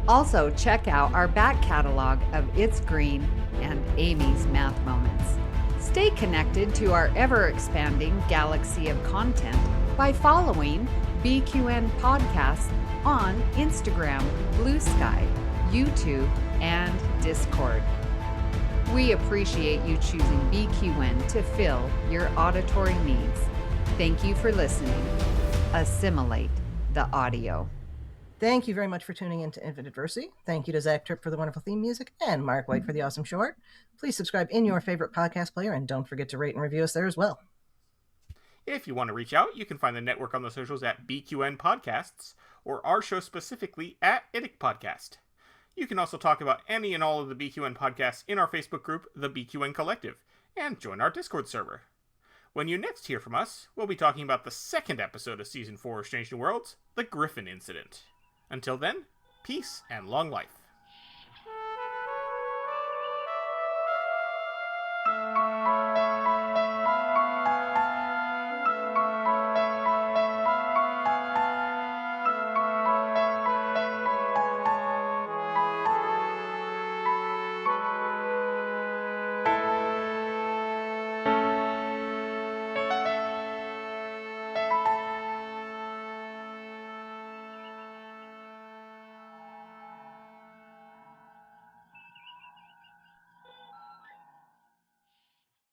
S2: Also, check out our back catalog of It's Green and Amy's Math Moments. Stay connected to our ever-expanding galaxy of content by following BQN Podcasts on Instagram, Blue Sky, YouTube, and Discord. We appreciate you choosing BQN to fill your auditory needs. Thank you for listening. Assimilate the audio.
S1: Thank you very much for tuning in to Infinite Diversity. Thank you to Zach Tripp for the wonderful theme music and Mark White for the awesome show art. Please subscribe in your favorite podcast player and don't forget to rate and review us there as well.
S4: If you want to reach out, you can find the network on the socials at BQN Podcasts or our show specifically at IDIC Podcast. You can also talk about any and all of the BQN podcasts in our Facebook group, the BQN Collective, and join our Discord server. When you next hear from us, we'll be talking about the second episode of Season 4 of Strange New Worlds, The Griffin Incident. Until then, peace and long life.